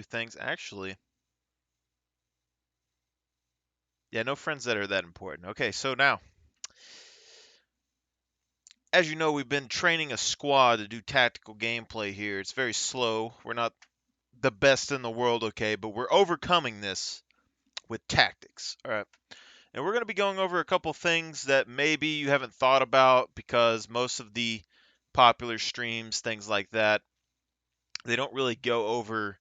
few things. Actually, yeah, no friends that are that important. Okay, so now, as you know, we've been training a squad to do tactical gameplay here. It's very slow. We're not the best in the world, okay, but we're overcoming this with tactics. All right. And we're going to be going over a couple things that maybe you haven't thought about because most of the popular streams, things like that, they don't really go over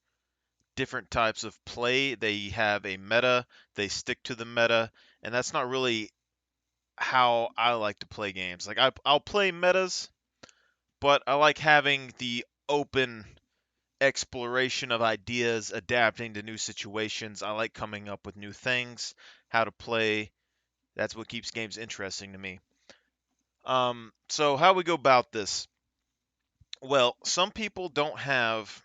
different types of play. They have a meta, they stick to the meta, and that's not really how I like to play games. Like I'll play metas, but I like having the open exploration of ideas, adapting to new situations. I like coming up with new things, how to play. That's what keeps games interesting to me. So how we go about this? Well, some people don't have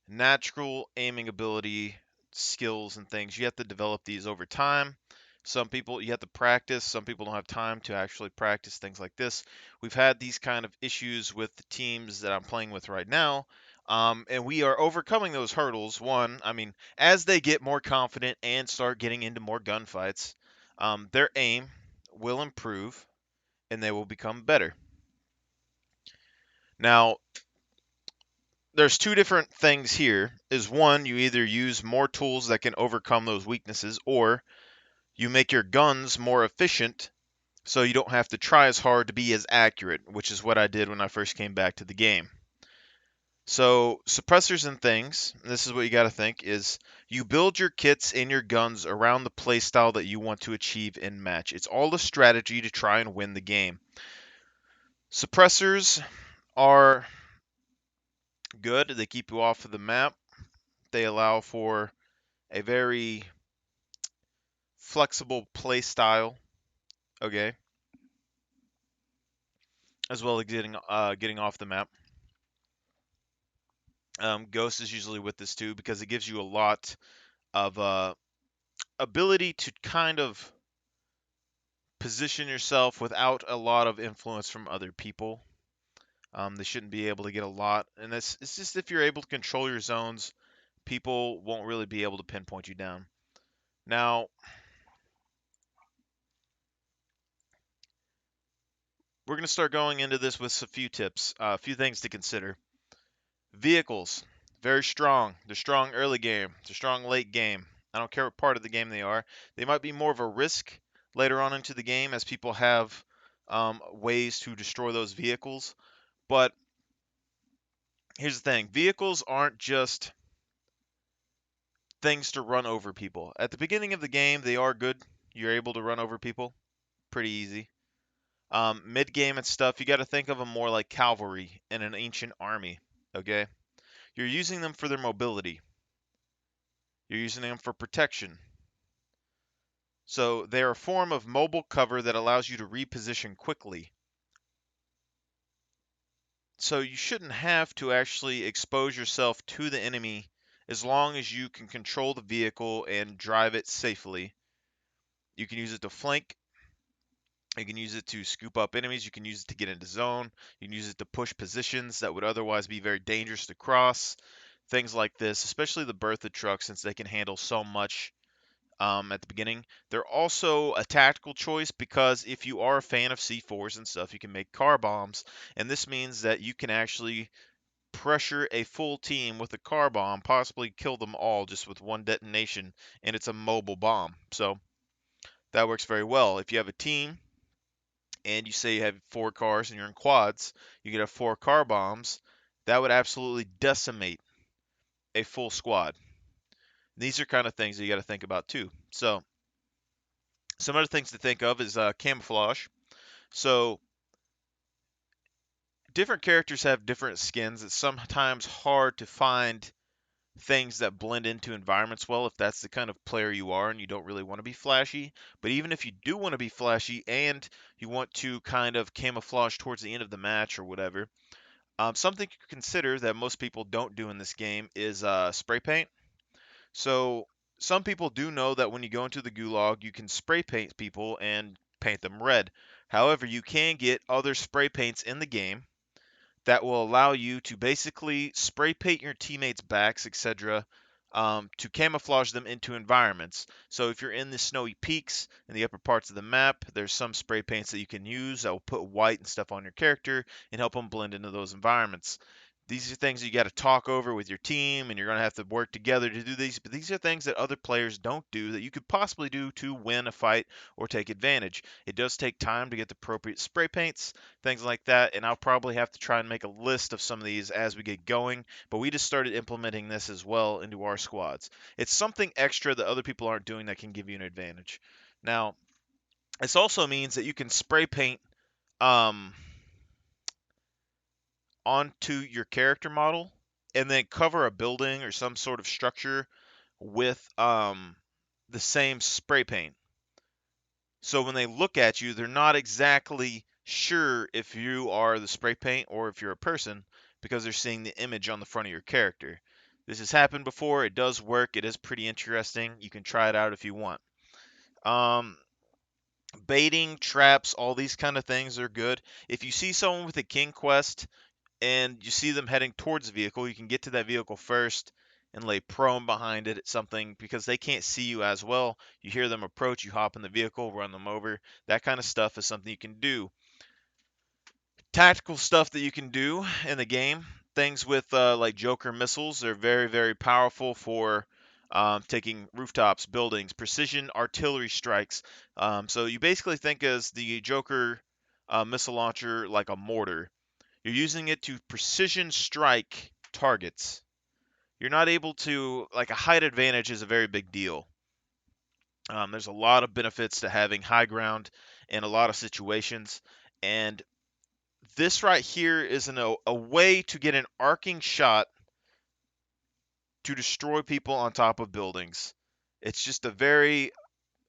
natural aiming ability, skills, and things. You have to develop these over time. Some people you have to practice. Some people don't have time to actually practice things like this. We've had these kind of issues with the teams that I'm playing with right now. And we are overcoming those hurdles. One, I mean, as they get more confident and start getting into more gunfights, their aim will improve and they will become better. Now, there's two different things here. Is one, you either use more tools that can overcome those weaknesses, or you make your guns more efficient so you don't have to try as hard to be as accurate, which is what I did when I first came back to the game. So, suppressors and things, this is what you got to think, is you build your kits and your guns around the playstyle that you want to achieve in match. It's all a strategy to try and win the game. Suppressors are good. They keep you off of the map. They allow for a very flexible play style, okay, as well as getting off the map. Ghost is usually with this too because it gives you a lot of ability to kind of position yourself without a lot of influence from other people. They shouldn't be able to get a lot, and it's just if you're able to control your zones, people won't really be able to pinpoint you down. Now, we're going to start going into this with a few tips, a few things to consider. Vehicles, very strong. They're strong early game. They're strong late game. I don't care what part of the game they are. They might be more of a risk later on into the game as people have ways to destroy those vehicles. But here's the thing: vehicles aren't just things to run over people. At the beginning of the game, they are good. You're able to run over people pretty easy. Mid game and stuff, you got to think of them more like cavalry in an ancient army. Okay, you're using them for their mobility. You're using them for protection. So they're a form of mobile cover that allows you to reposition quickly. So you shouldn't have to actually expose yourself to the enemy as long as you can control the vehicle and drive it safely. You can use it to flank. You can use it to scoop up enemies. You can use it to get into zone. You can use it to push positions that would otherwise be very dangerous to cross. Things like this, especially the Bertha truck, since they can handle so much at the beginning. They're also a tactical choice because if you are a fan of C4s and stuff, you can make car bombs, and this means that you can actually pressure a full team with a car bomb, possibly kill them all just with one detonation, and it's a mobile bomb. So that works very well. If you have a team and you say you have 4 cars and you're in quads, you get 4 car bombs, that would absolutely decimate a full squad. These are kind of things that you got to think about too. So some other things to think of is camouflage. So different characters have different skins. It's sometimes hard to find things that blend into environments well if that's the kind of player you are and you don't really want to be flashy. But even if you do want to be flashy and you want to kind of camouflage towards the end of the match or whatever, something to consider that most people don't do in this game is spray paint. So some people do know that when you go into the gulag, you can spray paint people and paint them red. However, you can get other spray paints in the game that will allow you to basically spray paint your teammates' backs, etc., to camouflage them into environments. So if you're in the snowy peaks in the upper parts of the map, there's some spray paints that you can use that will put white and stuff on your character and help them blend into those environments. These are things you got to talk over with your team, and you're going to have to work together to do these. But these are things that other players don't do that you could possibly do to win a fight or take advantage. It does take time to get the appropriate spray paints, things like that, and I'll probably have to try and make a list of some of these as we get going. But we just started implementing this as well into our squads. It's something extra that other people aren't doing that can give you an advantage. Now, this also means that you can spray paint um, onto your character model and then cover a building or some sort of structure with the same spray paint. So when they look at you, they're not exactly sure if you are the spray paint or if you're a person because they're seeing the image on the front of your character. This has happened before. It does work. It is pretty interesting. You can try it out if you want. Um, Baiting, traps, all these kind of things are good. If you see someone with a king quest and you see them heading towards the vehicle, you can get to that vehicle first and lay prone behind it at something because they can't see you as well. You hear them approach, you hop in the vehicle, run them over. That kind of stuff is something you can do. Tactical stuff that you can do in the game. Things with like Joker missiles are very, very powerful for taking rooftops, buildings, precision artillery strikes. So you basically think as the Joker missile launcher like a mortar. You're using it to precision strike targets. You're not able to, like, a height advantage is a very big deal. There's a lot of benefits to having high ground in a lot of situations. And this right here is a way to get an arcing shot to destroy people on top of buildings. It's just a very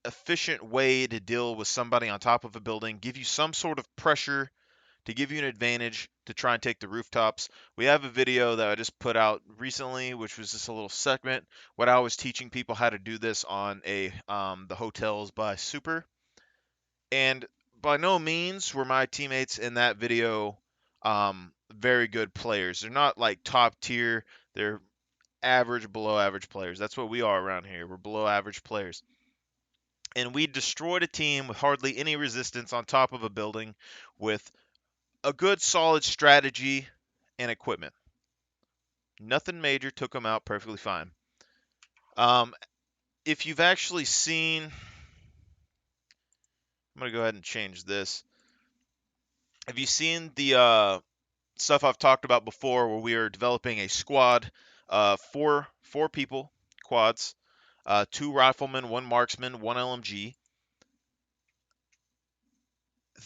efficient way to deal with somebody on top of a building, give you some sort of pressure to give you an advantage to try and take the rooftops. We have a video that I just put out recently, which was just a little segment. What I was teaching people how to do this on the hotels by Super, and by no means were my teammates in that video very good players. They're not like top tier. They're average, below average players. That's what we are around here. We're below average players. And we destroyed a team with hardly any resistance on top of a building with a good solid strategy and equipment. Nothing major, took them out perfectly fine. If you've actually seen, I'm going to go ahead and change this. Have you seen the stuff I've talked about before where we are developing a squad, four people, quads, two riflemen, one marksman, one LMG?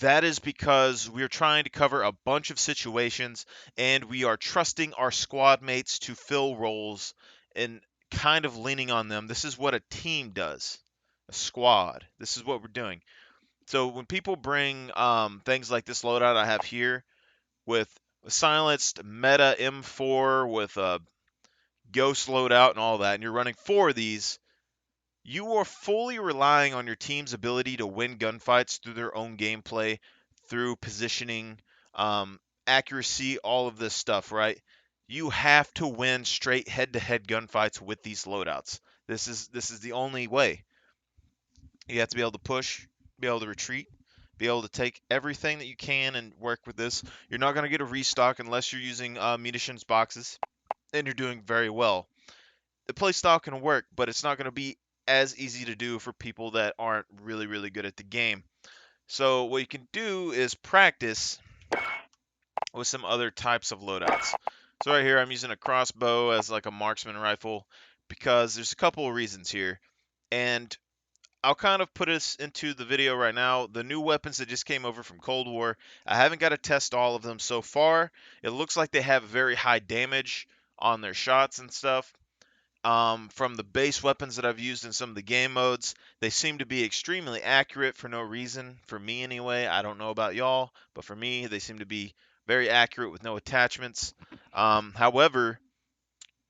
That is because we're trying to cover a bunch of situations and we are trusting our squad mates to fill roles and kind of leaning on them. This is what a team does, a squad. This is what we're doing. So when people bring things like this loadout I have here with a silenced meta M4 with a ghost loadout and all that, and you're running four of these, you are fully relying on your team's ability to win gunfights through their own gameplay, through positioning, accuracy, all of this stuff, right? You have to win straight head-to-head gunfights with these loadouts. This is the only way. You have to be able to push, be able to retreat, be able to take everything that you can and work with this. You're not going to get a restock unless you're using munitions boxes, and you're doing very well. The playstyle can work, but it's not going to be as easy to do for people that aren't really, really good at the game. So what you can do is practice with some other types of loadouts. So right here, I'm using a crossbow as like a marksman rifle because there's a couple of reasons here. And I'll kind of put us into the video right now. The new weapons that just came over from Cold War, I haven't got to test all of them so far. It looks like they have very high damage on their shots and stuff. From the base weapons that I've used in some of the game modes, they seem to be extremely accurate for no reason. For me, anyway. I don't know about y'all, but for me, they seem to be very accurate with no attachments. However,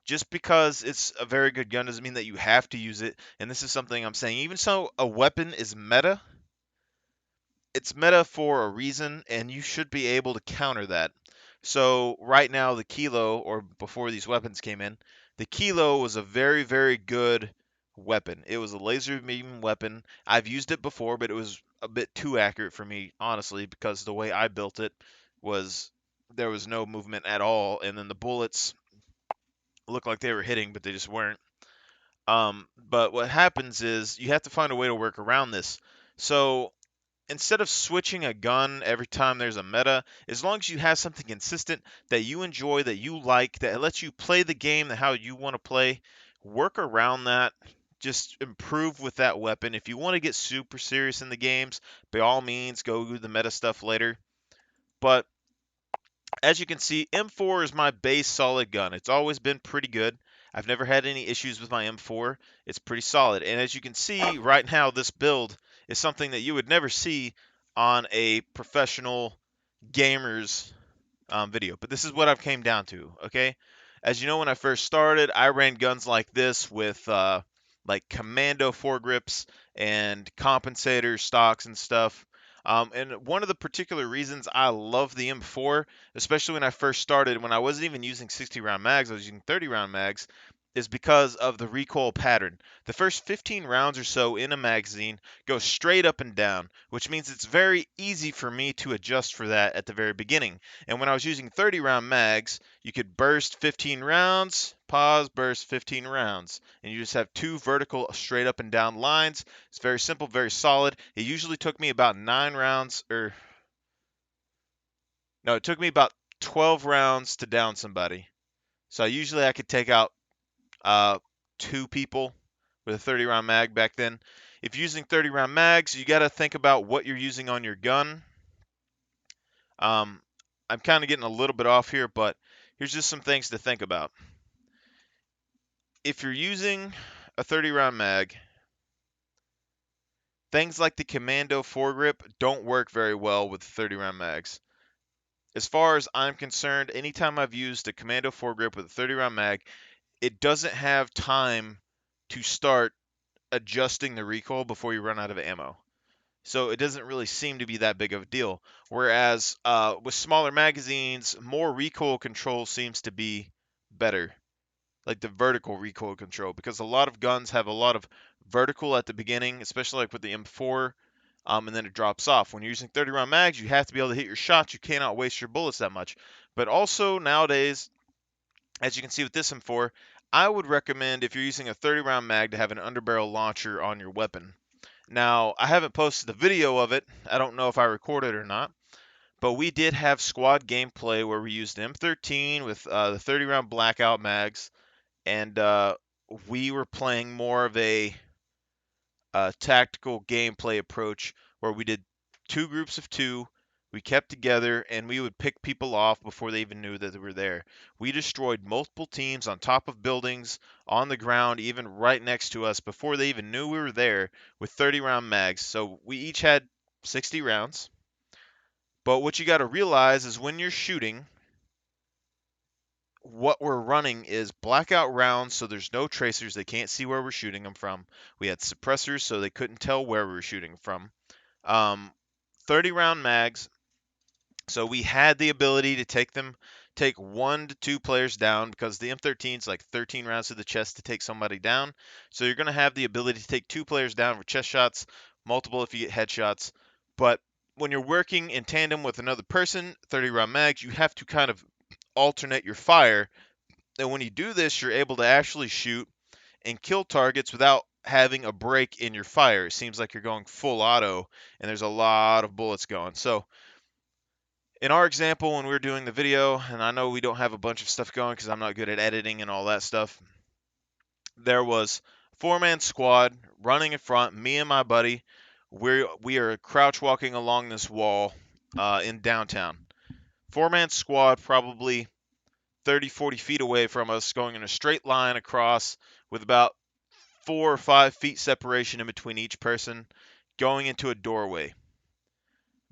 just because it's a very good gun doesn't mean that you have to use it. And this is something I'm saying. Even so, a weapon is meta. It's meta for a reason, and you should be able to counter that. So right now the kilo, or before these weapons came in, the kilo was a very, very good weapon. It was a laser beam weapon. I've used it before, but it was a bit too accurate for me, honestly, because the way I built it was there was no movement at all, and then the bullets looked like they were hitting, but they just weren't. But what happens is you have to find a way to work around this. So instead of switching a gun every time there's a meta, as long as you have something consistent that you enjoy, that you like, that lets you play the game how you want to play, work around that. Just improve with that weapon. If you want to get super serious in the games, by all means, go do the meta stuff later. But as you can see, M4 is my base solid gun. It's always been pretty good. I've never had any issues with my M4. It's pretty solid. And as you can see right now, this build is something that you would never see on a professional gamer's video. But this is what I've came down to, okay? As you know, when I first started, I ran guns like this with like commando foregrips and compensator stocks and stuff. And one of the particular reasons I love the M4, especially when I first started, when I wasn't even using 60 round mags, I was using 30 round mags, is because of the recoil pattern. The first 15 rounds or so in a magazine go straight up and down, which means it's very easy for me to adjust for that at the very beginning. And when I was using 30 round mags, you could burst 15 rounds, pause, burst 15 rounds. And you just have two vertical straight up and down lines. It's very simple, very solid. It usually took me about 9 rounds, or no, it took me about 12 rounds to down somebody. So usually I could take out uh, two people with a 30 round mag back then. If you're using 30 round mags, you got to think about what you're using on your gun. Um, I'm kind of getting a little bit off here, but here's just some things to think about. If you're using a 30 round mag, things like the commando foregrip don't work very well with 30 round mags. As far as I'm concerned, anytime I've used a commando foregrip with a 30 round mag, it doesn't have time to start adjusting the recoil before you run out of ammo. So it doesn't really seem to be that big of a deal. Whereas with smaller magazines, more recoil control seems to be better, like the vertical recoil control, because a lot of guns have a lot of vertical at the beginning, especially like with the M4, and then it drops off. When you're using 30 round mags, you have to be able to hit your shots. You cannot waste your bullets that much. But also nowadays, as you can see with this M4, I would recommend if you're using a 30 round mag to have an underbarrel launcher on your weapon. Now, I haven't posted the video of it. I don't know if I recorded it or not. But we did have squad gameplay where we used M13 with the 30 round blackout mags, and we were playing more of a tactical gameplay approach where we did two groups of two. We kept together and we would pick people off before they even knew that they were there. We destroyed multiple teams on top of buildings, on the ground, even right next to us before they even knew we were there with 30 round mags. So we each had 60 rounds. But what you got to realize is when you're shooting, what we're running is blackout rounds, so there's no tracers. They can't see where we're shooting them from. We had suppressors, so they couldn't tell where we were shooting from. Um, 30 round mags, so we had the ability to take 1 to 2 players down because the M13 is like 13 rounds to the chest to take somebody down. So you're going to have the ability to take 2 players down for chest shots, multiple if you get headshots. But when you're working in tandem with another person, 30 round mags, you have to kind of alternate your fire. And when you do this, you're able to actually shoot and kill targets without having a break in your fire. It seems like you're going full auto and there's a lot of bullets going. So in our example, when we were doing the video, and I know we don't have a bunch of stuff going because I'm not good at editing and all that stuff, there was a 4-man squad running in front, me and my buddy. We are crouch walking along this wall in downtown. 4-man squad, probably 30, 40 feet away from us, going in a straight line across with about 4 or 5 feet separation in between each person, going into a doorway.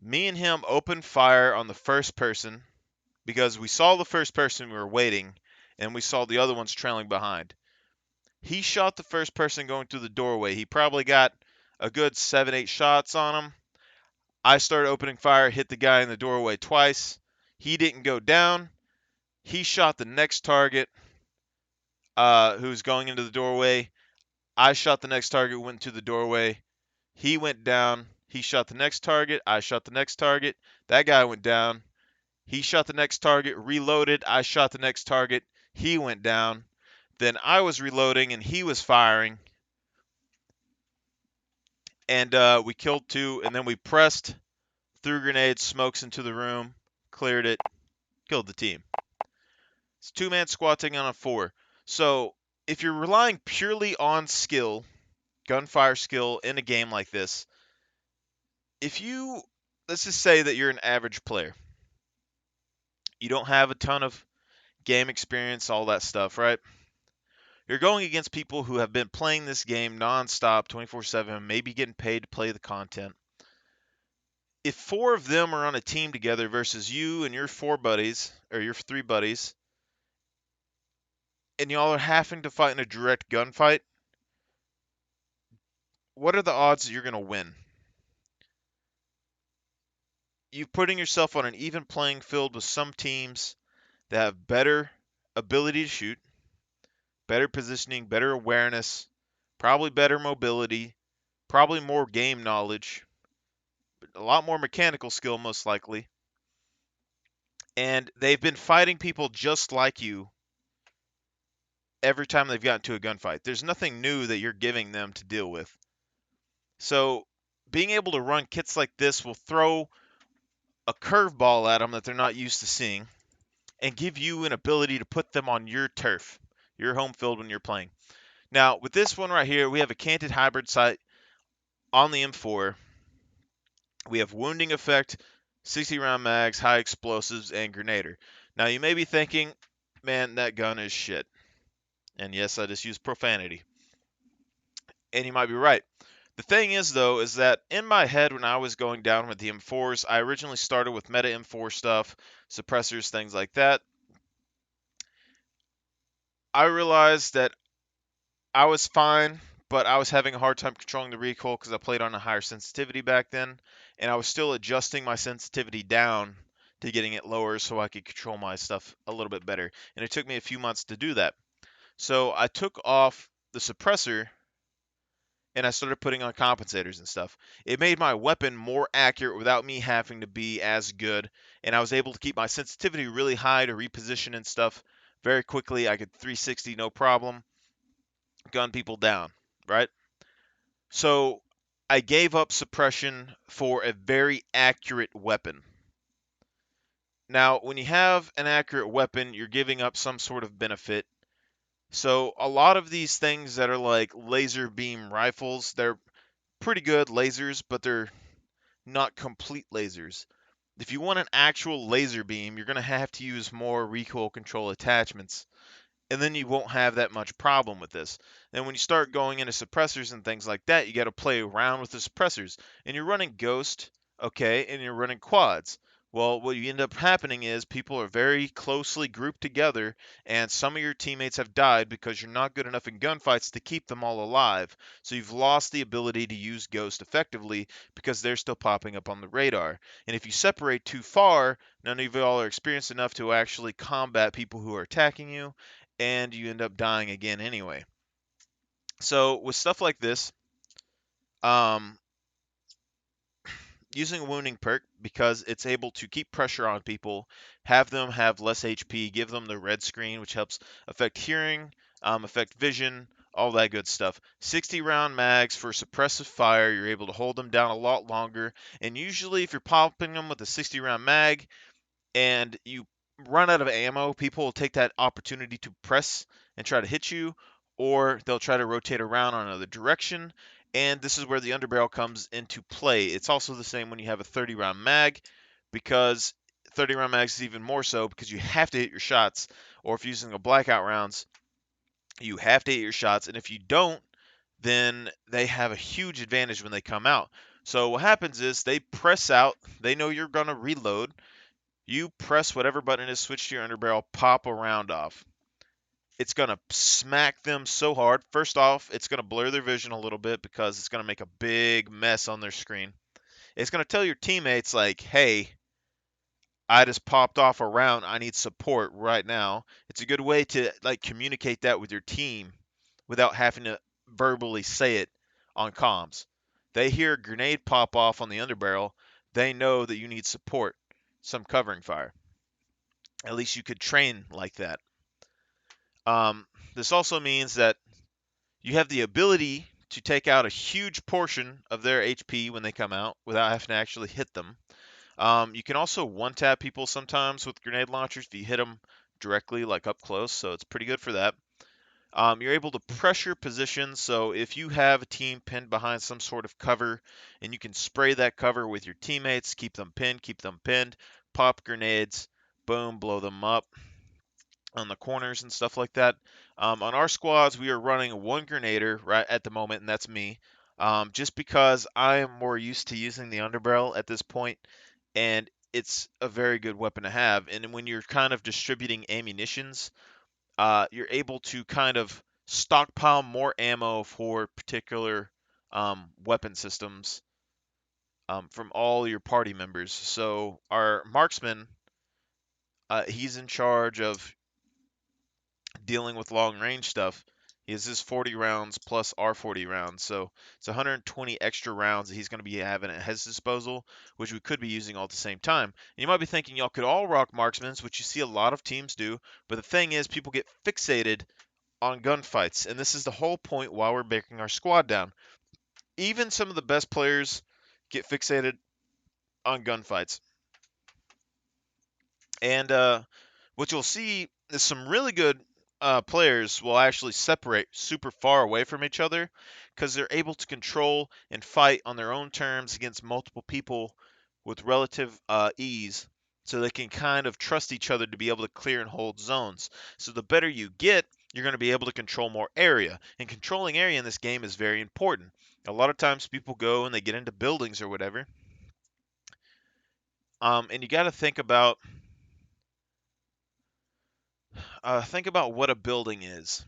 Me and him opened fire on the first person because we saw the first person, we were waiting, and we saw the other ones trailing behind. He shot the first person going through the doorway. He probably got a good 7, 8 shots on him. I started opening fire, hit the guy in the doorway twice. He didn't go down. He shot the next target, who's going into the doorway. I shot the next target, went to the doorway. He went down. He shot the next target. I shot the next target. That guy went down. He shot the next target, reloaded. I shot the next target. He went down. Then I was reloading and he was firing. And we killed two. And then we pressed, threw grenades, smokes into the room, cleared it, killed the team. It's two-man squad taking on a four. So if you're relying purely on skill, gunfire skill in a game like this, let's just say that you're an average player. You don't have a ton of game experience, all that stuff, right? You're going against people who have been playing this game nonstop, 24/7, maybe getting paid to play the content. If four of them are on a team together versus you and your four buddies, or your three buddies, and y'all are having to fight in a direct gunfight, what are the odds that you're going to win? You're putting yourself on an even playing field with some teams that have better ability to shoot, better positioning, better awareness, probably better mobility, probably more game knowledge, a lot more mechanical skill most likely. And they've been fighting people just like you every time they've gotten to a gunfight. There's nothing new that you're giving them to deal with. So being able to run kits like this will throw a curveball at them that they're not used to seeing and give you an ability to put them on your turf, your home field when you're playing. Now, with this one right here, we have a canted hybrid sight on the M4. We have wounding effect, 60 round mags, high explosives, and grenader. Now, you may be thinking, man, that gun is shit. And yes, I just used profanity. And you might be right. The thing is, though, is that in my head when I was going down with the M4s, I originally started with meta M4 stuff, suppressors, things like that. I realized that I was fine, but I was having a hard time controlling the recoil because I played on a higher sensitivity back then, and I was still adjusting my sensitivity down to getting it lower so I could control my stuff a little bit better. And it took me a few months to do that. So I took off the suppressor and I started putting on compensators and stuff. It made my weapon more accurate without me having to be as good, and I was able to keep my sensitivity really high to reposition and stuff very quickly. I could 360 no problem, gun people down, right? So I gave up suppression for a very accurate weapon. Now, when you have an accurate weapon, you're giving up some sort of benefit. So a lot of these things that are like laser beam rifles, they're pretty good lasers, but they're not complete lasers. If you want an actual laser beam, you're going to have to use more recoil control attachments, and then you won't have that much problem with this. Then when you start going into suppressors and things like that, you got to play around with the suppressors. And you're running Ghost, okay, and you're running quads. Well, what you end up happening is people are very closely grouped together, and some of your teammates have died because you're not good enough in gunfights to keep them all alive. So you've lost the ability to use Ghost effectively because they're still popping up on the radar. And if you separate too far, none of y'all are experienced enough to actually combat people who are attacking you, and you end up dying again anyway. So with stuff like this, um, using a wounding perk because it's able to keep pressure on people, have them have less HP, give them the red screen, which helps affect hearing, affect vision, all that good stuff. 60 round mags for suppressive fire, you're able to hold them down a lot longer, and usually if you're popping them with a 60 round mag, and you run out of ammo, people will take that opportunity to press and try to hit you, or they'll try to rotate around on another direction. And this is where the underbarrel comes into play. It's also the same when you have a 30 round mag, because 30 round mags is even more so because you have to hit your shots, or if using a blackout rounds, you have to hit your shots, and if you don't, then they have a huge advantage when they come out. So what happens is they press out, they know you're going to reload, you press whatever button is switch to your underbarrel, pop a round off. It's going to smack them so hard. First off, it's going to blur their vision a little bit because it's going to make a big mess on their screen. It's going to tell your teammates, like, hey, I just popped off a round. I need support right now. It's a good way to like communicate that with your team without having to verbally say it on comms. They hear a grenade pop off on the underbarrel, they know that you need support, some covering fire. At least you could train like that. Um, this also means that you have the ability to take out a huge portion of their HP when they come out without having to actually hit them. You can also one tap people sometimes with grenade launchers if you hit them directly, like up close, so it's pretty good for that. You're able to pressure positions, so if you have a team pinned behind some sort of cover and you can spray that cover with your teammates, keep them pinned, pop grenades, boom, blow them up on the corners and stuff like that. On our squads, we are running one grenader right at the moment, and that's me. Just because I am more used to using the underbarrel at this point, and it's a very good weapon to have. And when you're kind of distributing ammunitions, you're able to kind of stockpile more ammo for particular weapon systems from all your party members. So our marksman, he's in charge of dealing with long range stuff. He has his 40 rounds plus our 40 rounds, so it's 120 extra rounds that he's going to be having at his disposal, which we could be using all at the same time. And you might be thinking y'all could all rock marksmans, which you see a lot of teams do, but the thing is, people get fixated on gunfights, and this is the whole point while we're breaking our squad down. Even some of the best players get fixated on gunfights. And what you'll see is some really good players will actually separate super far away from each other because they're able to control and fight on their own terms against multiple people with relative ease. So they can kind of trust each other to be able to clear and hold zones. So the better you get, you're going to be able to control more area. And controlling area in this game is very important. A lot of times people go and they get into buildings or whatever. And you got to think about what a building is.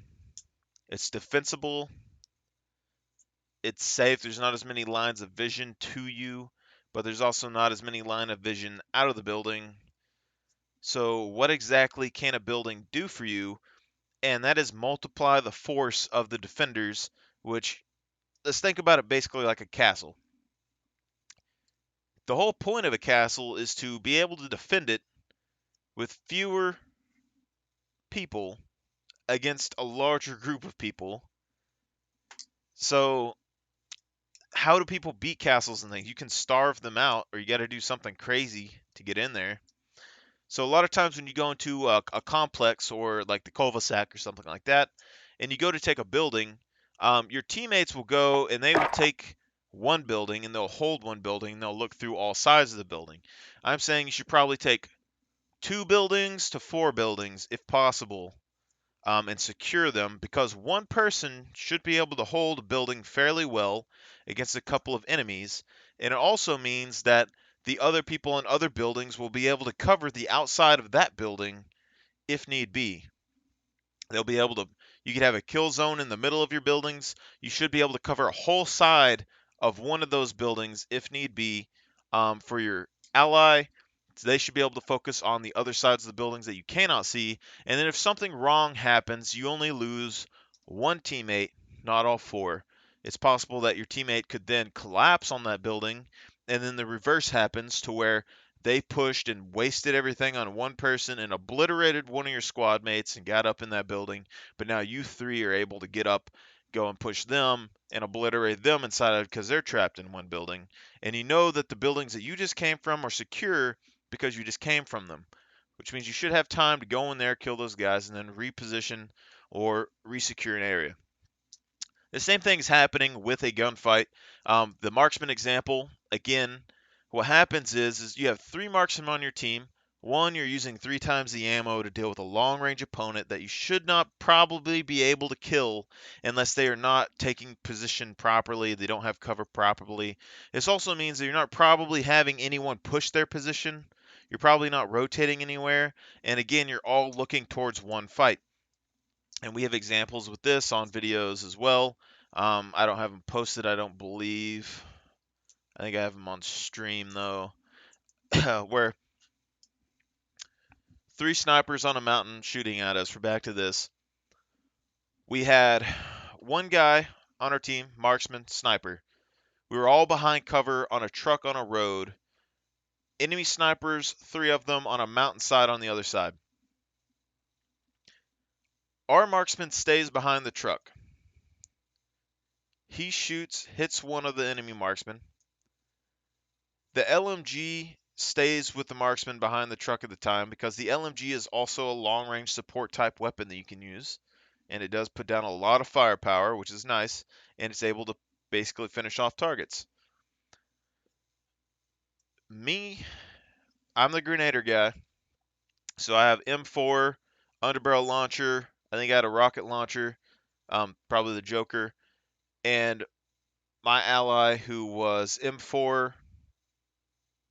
It's defensible. It's safe. There's not as many lines of vision to you, but there's also not as many line of vision out of the building. So what exactly can a building do for you? And that is multiply the force of the defenders, which, let's think about it basically like a castle. The whole point of a castle is to be able to defend it with fewer people against a larger group of people. So how do people beat castles and things? You can starve them out, or you got to do something crazy to get in there. So a lot of times when you go into a complex or like the cul-de-sac or something like that, and you go to take a building, your teammates will go and they will take one building and they'll hold one building and they'll look through all sides of the building. I'm saying you should probably take 2 buildings to 4 buildings if possible, and secure them because one person should be able to hold a building fairly well against a couple of enemies. And it also means that the other people in other buildings will be able to cover the outside of that building if need be. They'll be able to, you could have a kill zone in the middle of your buildings. You should be able to cover a whole side of one of those buildings if need be, for your ally. So they should be able to focus on the other sides of the buildings that you cannot see. And then if something wrong happens, you only lose one teammate, not all four. It's possible that your teammate could then collapse on that building, and then the reverse happens to where they pushed and wasted everything on one person and obliterated one of your squad mates and got up in that building. But now you three are able to get up, go and push them and obliterate them inside of it because they're trapped in one building. And you know that the buildings that you just came from are secure because you just came from them, which means you should have time to go in there, kill those guys, and then reposition or resecure an area. The same thing is happening with a gunfight. The marksman example, again, what happens is you have 3 marksmen on your team. One, you're using 3 times the ammo to deal with a long range opponent that you should not probably be able to kill unless they are not taking position properly, they don't have cover properly. This also means that you're not probably having anyone push their position. You're probably not rotating anywhere. And again, you're all looking towards one fight. And we have examples with this on videos as well. I don't have them posted, I don't believe. I think I have them on stream though, where 3 snipers on a mountain shooting at us. We're back to this. We had one guy on our team, marksman, sniper. We were all behind cover on a truck on a road. Enemy snipers, 3 of them on a mountainside on the other side. Our marksman stays behind the truck. He shoots, hits one of the enemy marksmen. The LMG stays with the marksman behind the truck at the time because the LMG is also a long-range support type weapon that you can use. And it does put down a lot of firepower, which is nice, and it's able to basically finish off targets. Me, I'm the grenader guy. So I have M4, underbarrel launcher. I think I had a rocket launcher, probably the Joker, and my ally who was M4.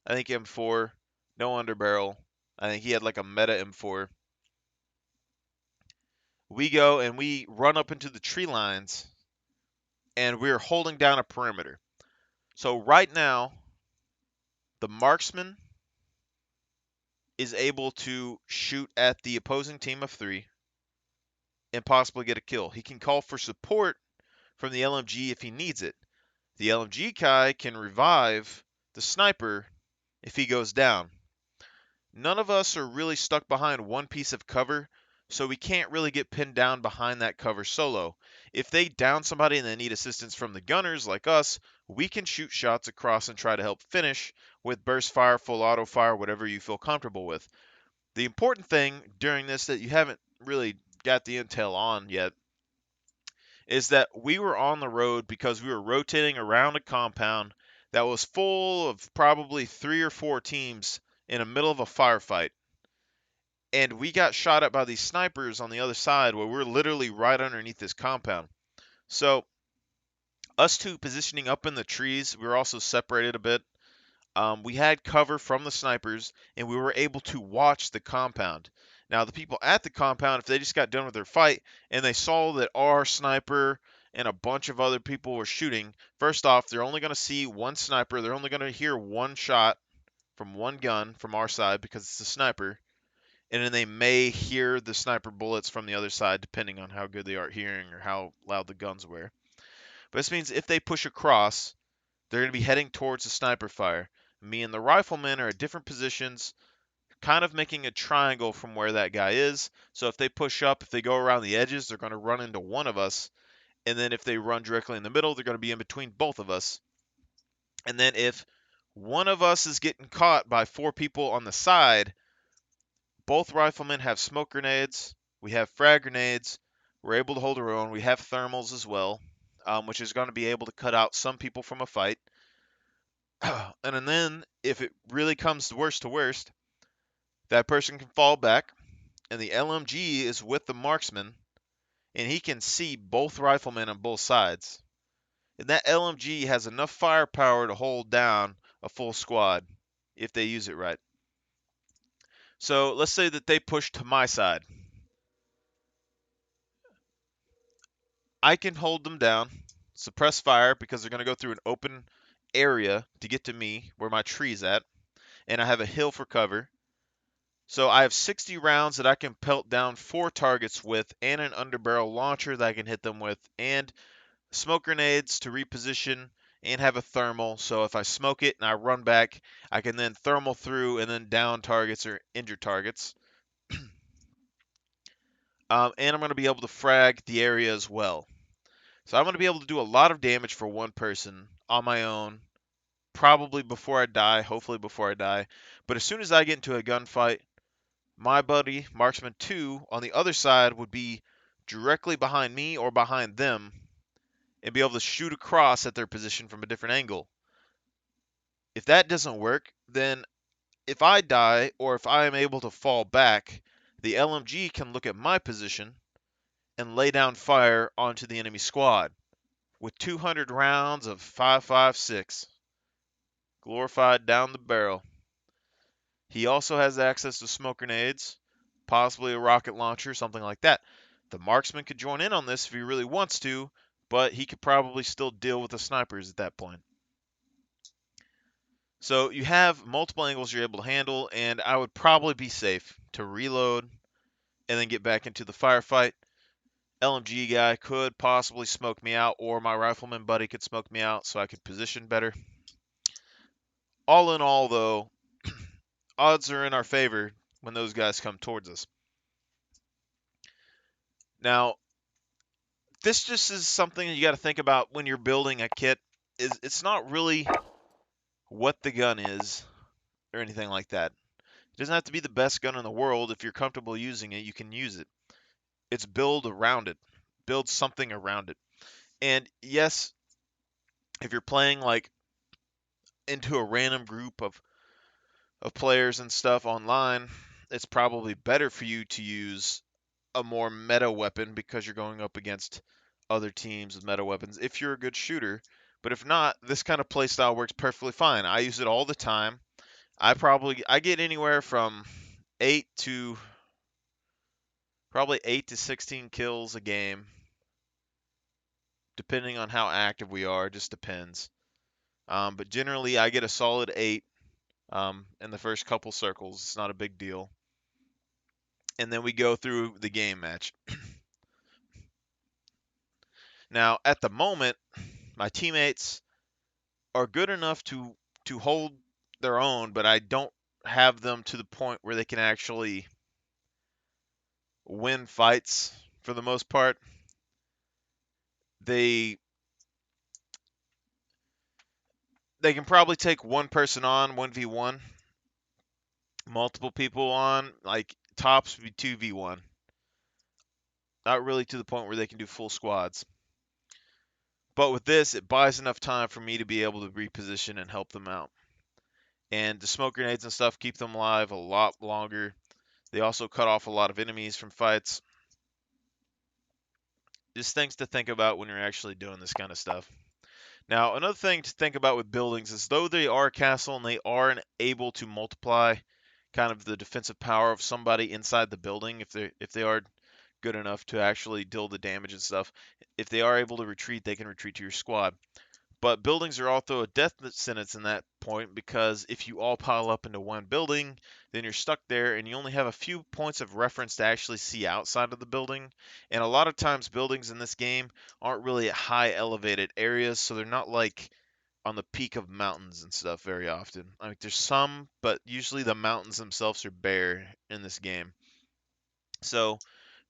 I think M4, no underbarrel. I think he had like a meta M4. We go and we run up into the tree lines, and we're holding down a perimeter. So right now, the marksman is able to shoot at the opposing team of 3 and possibly get a kill. He can call for support from the LMG if he needs it. The LMG guy can revive the sniper if he goes down. None of us are really stuck behind one piece of cover, so we can't really get pinned down behind that cover solo. If they down somebody and they need assistance from the gunners like us, we can shoot shots across and try to help finish with burst fire, full auto fire, whatever you feel comfortable with. The important thing during this that you haven't really got the intel on yet is that we were on the road because we were rotating around a compound that was full of probably 3 or 4 teams in the middle of a firefight. And we got shot at by these snipers on the other side where we're literally right underneath this compound. So us 2 positioning up in the trees, we were also separated a bit. We had cover from the snipers, and we were able to watch the compound. Now, the people at the compound, if they just got done with their fight and they saw that our sniper and a bunch of other people were shooting, first off, they're only going to see one sniper. They're only going to hear one shot from one gun from our side because it's a sniper. And then they may hear the sniper bullets from the other side, depending on how good they are at hearing or how loud the guns were. But this means if they push across, they're going to be heading towards the sniper fire. Me and the riflemen are at different positions, kind of making a triangle from where that guy is. So if they push up, if they go around the edges, they're going to run into one of us. And then if they run directly in the middle, they're going to be in between both of us. And then if one of us is getting caught by 4 people on the side, both riflemen have smoke grenades. We have frag grenades. We're able to hold our own. We have thermals as well, which is going to be able to cut out some people from a fight. And then, if it really comes to worst, that person can fall back, and the LMG is with the marksman, and he can see both riflemen on both sides. And that LMG has enough firepower to hold down a full squad if they use it right. So let's say that they push to my side. I can hold them down, suppress fire because they're going to go through an open area to get to me where my tree's at, and I have a hill for cover. So I have 60 rounds that I can pelt down 4 targets with, and an underbarrel launcher that I can hit them with, and smoke grenades to reposition, and have a thermal. So if I smoke it and I run back, I can then thermal through and then down targets or injure targets. And I'm going to be able to frag the area as well. So I'm going to be able to do a lot of damage for one person on my own, probably before I die, hopefully before I die. But as soon as I get into a gunfight, my buddy, Marksman 2, on the other side would be directly behind me or behind them and be able to shoot across at their position from a different angle. If that doesn't work, then if I die or if I am able to fall back, the LMG can look at my position and lay down fire onto the enemy squad with 200 rounds of 5.56 glorified down the barrel. He also has access to smoke grenades, possibly a rocket launcher, something like that. The marksman could join in on this if he really wants to, but he could probably still deal with the snipers at that point. So you have multiple angles you're able to handle, and I would probably be safe to reload and then get back into the firefight. LMG guy could possibly smoke me out, or my rifleman buddy could smoke me out so I could position better. All in all, though, odds are in our favor when those guys come towards us. Now, this just is something you got to think about when you're building a kit. It's not really what the gun is or anything like that. It doesn't have to be the best gun in the world. If you're comfortable using it, you can use it. It's build around it. Build something around it. And yes, if you're playing like into a random group of players and stuff online, it's probably better for you to use a more meta weapon because you're going up against other teams with meta weapons if you're a good shooter. But if not, this kind of playstyle works perfectly fine. I use it all the time. I get anywhere from 8 to probably 8 to 16 kills a game, depending on how active we are. It just depends. But generally, I get a solid 8 in the first couple circles. It's not a big deal. And then we go through the game match. Now, at the moment, my teammates are good enough to hold their own, but I don't have them to the point where they can actually win fights for the most part. They they can probably take one person on 1v1, multiple people on, like tops would be 2v1. Not really to the point where they can do full squads. But with this, it buys enough time for me to be able to reposition and help them out. And the smoke grenades and stuff keep them alive a lot longer. They also cut off a lot of enemies from fights. Just things to think about when you're actually doing this kind of stuff. Now, another thing to think about with buildings is though they are a castle and they are able to multiply kind of the defensive power of somebody inside the building if they are good enough to actually deal the damage and stuff. If they are able to retreat, they can retreat to your squad. But buildings are also a death sentence in that point because if you all pile up into one building, then you're stuck there and you only have a few points of reference to actually see outside of the building. And a lot of times buildings in this game aren't really at high elevated areas, so they're not like on the peak of mountains and stuff very often. I mean, there's some, but usually the mountains themselves are bare in this game. So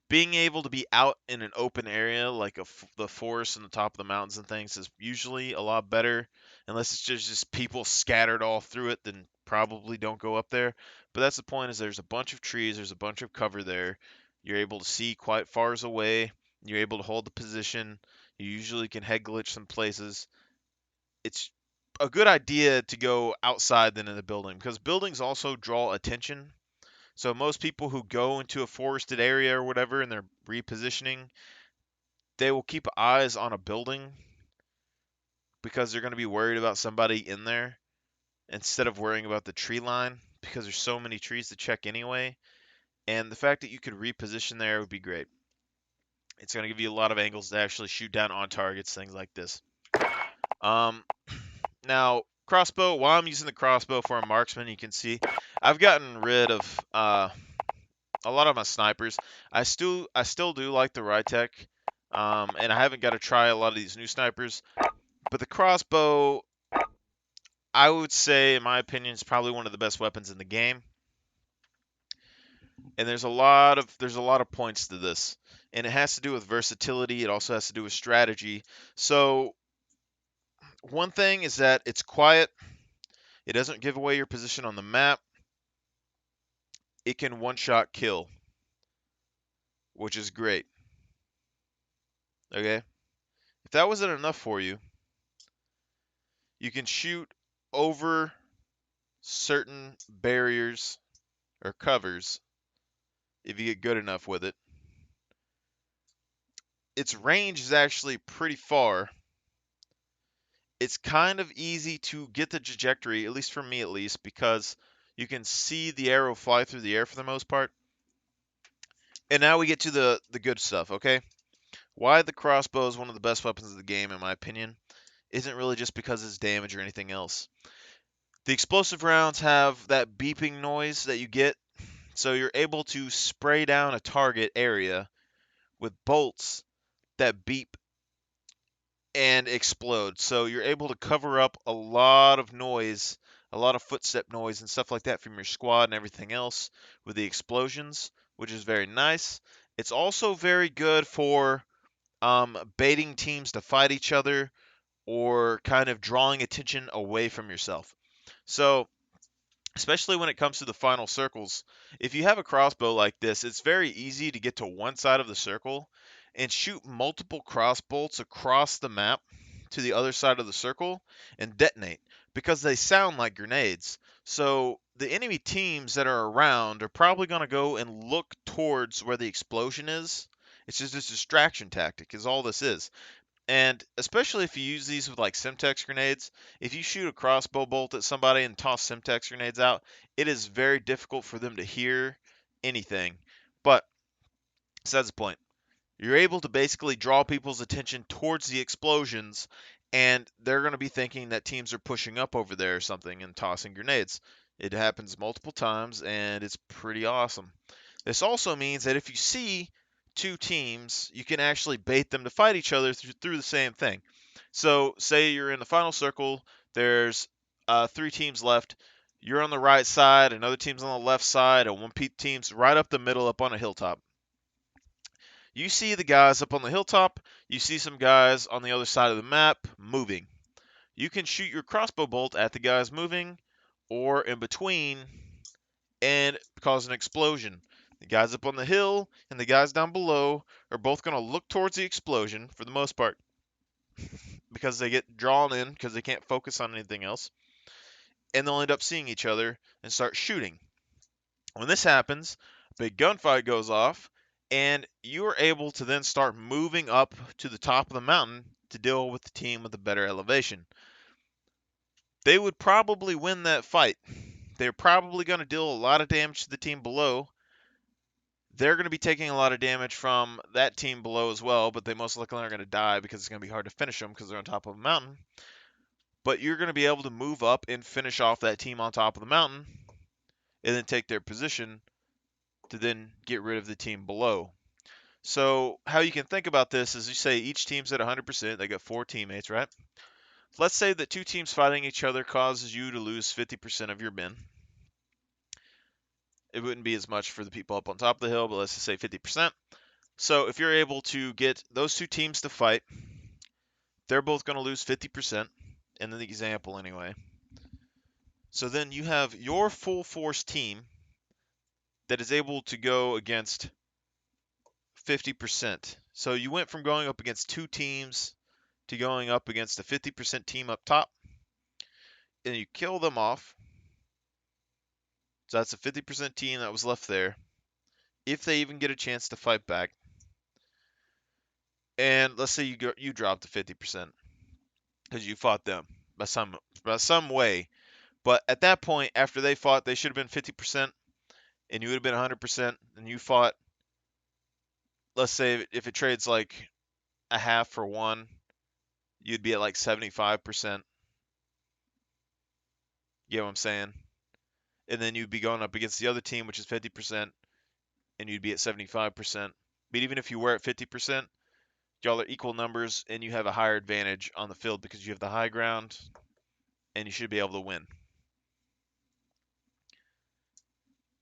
being able to be out in an open area like the forest and the top of the mountains and things is usually a lot better. Unless it's just people scattered all through it, then probably don't go up there. But that's the point, is there's a bunch of trees, there's a bunch of cover there. You're able to see quite far away. You're able to hold the position. You usually can head glitch some places. It's a good idea to go outside than in the building because buildings also draw attention. So most people who go into a forested area or whatever and they're repositioning, they will keep eyes on a building because they're going to be worried about somebody in there instead of worrying about the tree line because there's so many trees to check anyway. And the fact that you could reposition there would be great. It's going to give you a lot of angles to actually shoot down on targets, things like this. Um, Now, crossbow, while I'm using the crossbow for a marksman, you can see I've gotten rid of a lot of my snipers. I still do like the Rytech, and I haven't got to try a lot of these new snipers. But the crossbow, I would say, in my opinion, is probably one of the best weapons in the game. And there's a lot of points to this, and it has to do with versatility. It also has to do with strategy. So one thing is that it's quiet. It doesn't give away your position on the map. It can one-shot kill, which is great. Okay? If that wasn't enough for you, you can shoot over certain barriers or covers if you get good enough with it. Its range is actually pretty far. It's kind of easy to get the trajectory, at least for me at least, because you can see the arrow fly through the air for the most part. And now we get to the good stuff, okay? Why the crossbow is one of the best weapons of the game, in my opinion, isn't really just because of its damage or anything else. The explosive rounds have that beeping noise that you get, so you're able to spray down a target area with bolts that beep and explode. So you're able to cover up a lot of noise, a lot of footstep noise and stuff like that from your squad and everything else with the explosions, which is very nice. It's also very good for baiting teams to fight each other or kind of drawing attention away from yourself. So especially when it comes to the final circles. If you have a crossbow like this, it's very easy to get to one side of the circle and shoot multiple cross bolts across the map to the other side of the circle and detonate because they sound like grenades. So the enemy teams that are around are probably going to go and look towards where the explosion is. It's just a distraction tactic, is all this is. And especially if you use these with like Simtex grenades, if you shoot a crossbow bolt at somebody and toss Simtex grenades out, it is very difficult for them to hear anything. But besides the point, you're able to basically draw people's attention towards the explosions, and they're going to be thinking that teams are pushing up over there or something and tossing grenades. It happens multiple times, and it's pretty awesome. This also means that if you see two teams, you can actually bait them to fight each other through the same thing. So, say you're in the final circle, there's three teams left. You're on the right side, another team's on the left side, and one team's right up the middle up on a hilltop. You see the guys up on the hilltop, you see some guys on the other side of the map moving. You can shoot your crossbow bolt at the guys moving or in between and cause an explosion. The guys up on the hill and the guys down below are both going to look towards the explosion for the most part because they get drawn in because they can't focus on anything else. And they'll end up seeing each other and start shooting. When this happens, a big gunfight goes off, and you are able to then start moving up to the top of the mountain to deal with the team with a better elevation. They would probably win that fight. They're probably going to deal a lot of damage to the team below. They're going to be taking a lot of damage from that team below as well, but they most likely are going to die because it's going to be hard to finish them because they're on top of a mountain. But you're going to be able to move up and finish off that team on top of the mountain and then take their position to then get rid of the team below. So how you can think about this is you say each team's at 100%, they got four teammates, right? Let's say that two teams fighting each other causes you to lose 50% of your men. It wouldn't be as much for the people up on top of the hill, but let's just say 50%. So if you're able to get those two teams to fight, they're both going to lose 50% in the example anyway. So then you have your full force team that is able to go against 50%. So you went from going up against two teams to going up against a 50% team up top, and you kill them off. So that's a 50% team that was left there, if they even get a chance to fight back. And let's say you drop to 50% because you fought them by some way. But at that point, after they fought, they should have been 50%, and you would have been 100%, and you fought. Let's say if it trades like a half for one, you'd be at like 75%. You know what I'm saying? And then you'd be going up against the other team, which is 50%, and you'd be at 75%. But even if you were at 50%, y'all are equal numbers, and you have a higher advantage on the field because you have the high ground, and you should be able to win.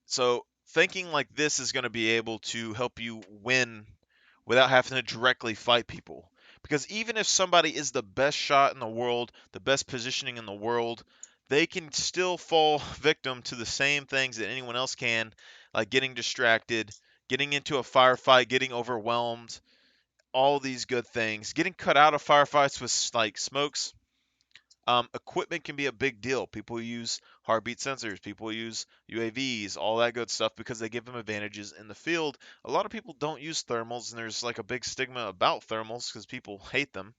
So thinking like this is going to be able to help you win without having to directly fight people. Because even if somebody is the best shot in the world, the best positioning in the world, they can still fall victim to the same things that anyone else can, like getting distracted, getting into a firefight, getting overwhelmed, all these good things. Getting cut out of firefights with like smokes. Equipment can be a big deal. People use heartbeat sensors, people use UAVs, all that good stuff because they give them advantages in the field. A lot of people don't use thermals, and there's like a big stigma about thermals because people hate them.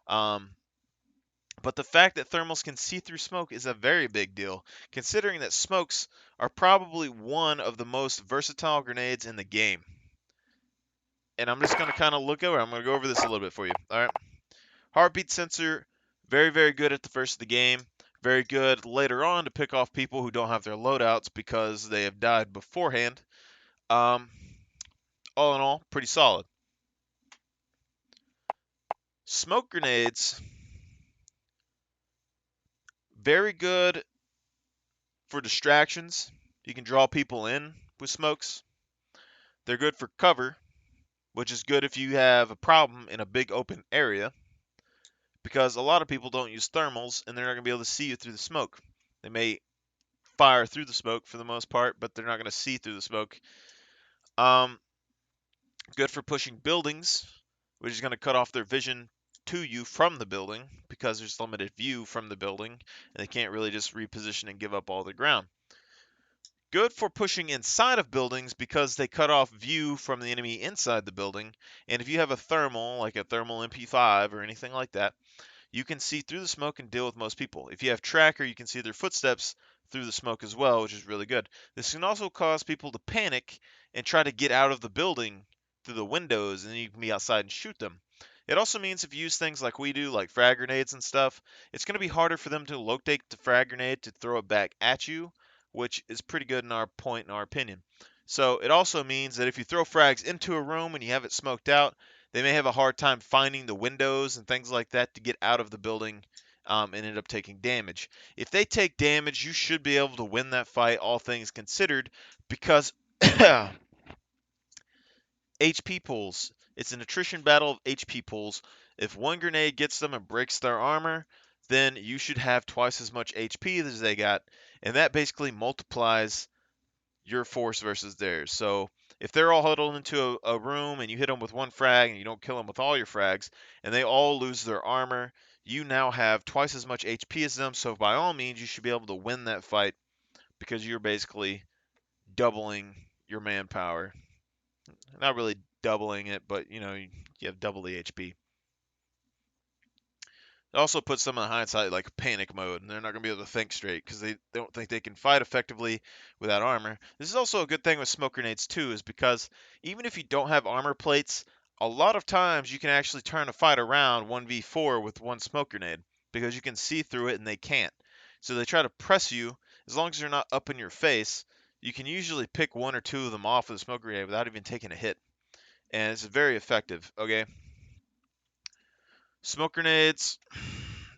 Um, but the fact that thermals can see through smoke is a very big deal, considering that smokes are probably one of the most versatile grenades in the game. And I'm just going to kind of look over. I'm going to go over this a little bit for you. All right. Heartbeat sensor, very, very good at the first of the game. Very good later on to pick off people who don't have their loadouts because they have died beforehand. Um, all in all, pretty solid. Smoke grenades, very good for distractions. You can draw people in with smokes. They're good for cover, which is good if you have a problem in a big open area, because a lot of people don't use thermals and they're not going to be able to see you through the smoke. They may fire through the smoke for the most part, but they're not going to see through the smoke. Um, Good for pushing buildings, which is going to cut off their vision to you from the building because there's limited view from the building and they can't really just reposition and give up all the ground. Good for pushing inside of buildings because they cut off view from the enemy inside the building. And if you have a thermal, like a thermal MP5 or anything like that, you can see through the smoke and deal with most people. If you have tracker, you can see their footsteps through the smoke as well, which is really good. This can also cause people to panic and try to get out of the building through the windows, and then you can be outside and shoot them. It also means if you use things like we do, like frag grenades and stuff, it's going to be harder for them to locate the frag grenade to throw it back at you, which is pretty good in our opinion. So it also means that if you throw frags into a room and you have it smoked out, they may have a hard time finding the windows and things like that to get out of the building and end up taking damage. If they take damage, you should be able to win that fight, all things considered, because HP pools. It's an attrition battle of HP pools. If one grenade gets them and breaks their armor, then you should have twice as much HP as they got, and that basically multiplies your force versus theirs. So if they're all huddled into a room and you hit them with one frag and you don't kill them with all your frags, and they all lose their armor, you now have twice as much HP as them. So by all means, you should be able to win that fight because you're basically doubling your manpower. Not really doubling it, but you have double the HP. It also puts them in hindsight like panic mode, and they're not going to be able to think straight because they don't think they can fight effectively without armor. This is also a good thing with smoke grenades too, is because even if you don't have armor plates, a lot of times you can actually turn a fight around 1v4 with one smoke grenade because you can see through it and they can't. So they try to press you. As long as they're not up in your face, you can usually pick one or two of them off with a smoke grenade without even taking a hit. And it's very effective, okay? Smoke grenades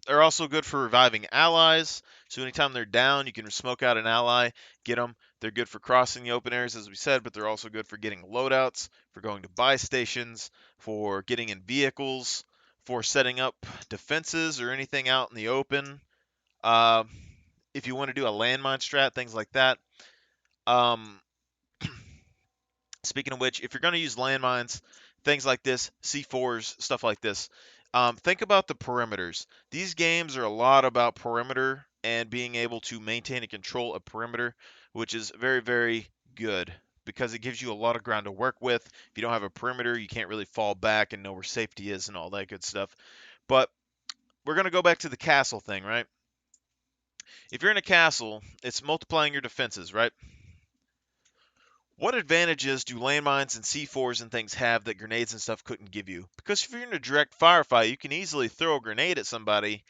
are also good for reviving allies. So anytime they're down, you can smoke out an ally, get them. They're good for crossing the open areas, as we said, but they're also good for getting loadouts, for going to buy stations, for getting in vehicles, for setting up defenses or anything out in the open. Uh, if you want to do a landmine strat, things like that. Um, Speaking of which, if you're going to use landmines, things like this, C4s, stuff like this, think about the perimeters. These games are a lot about perimeter and being able to maintain and control a perimeter, which is very, very good because it gives you a lot of ground to work with. If you don't have a perimeter, you can't really fall back and know where safety is and all that good stuff. But we're going to go back to the castle thing, right? If you're in a castle, it's multiplying your defenses, right? What advantages do landmines and C4s and things have that grenades and stuff couldn't give you? Because if you're in a direct firefight, you can easily throw a grenade at somebody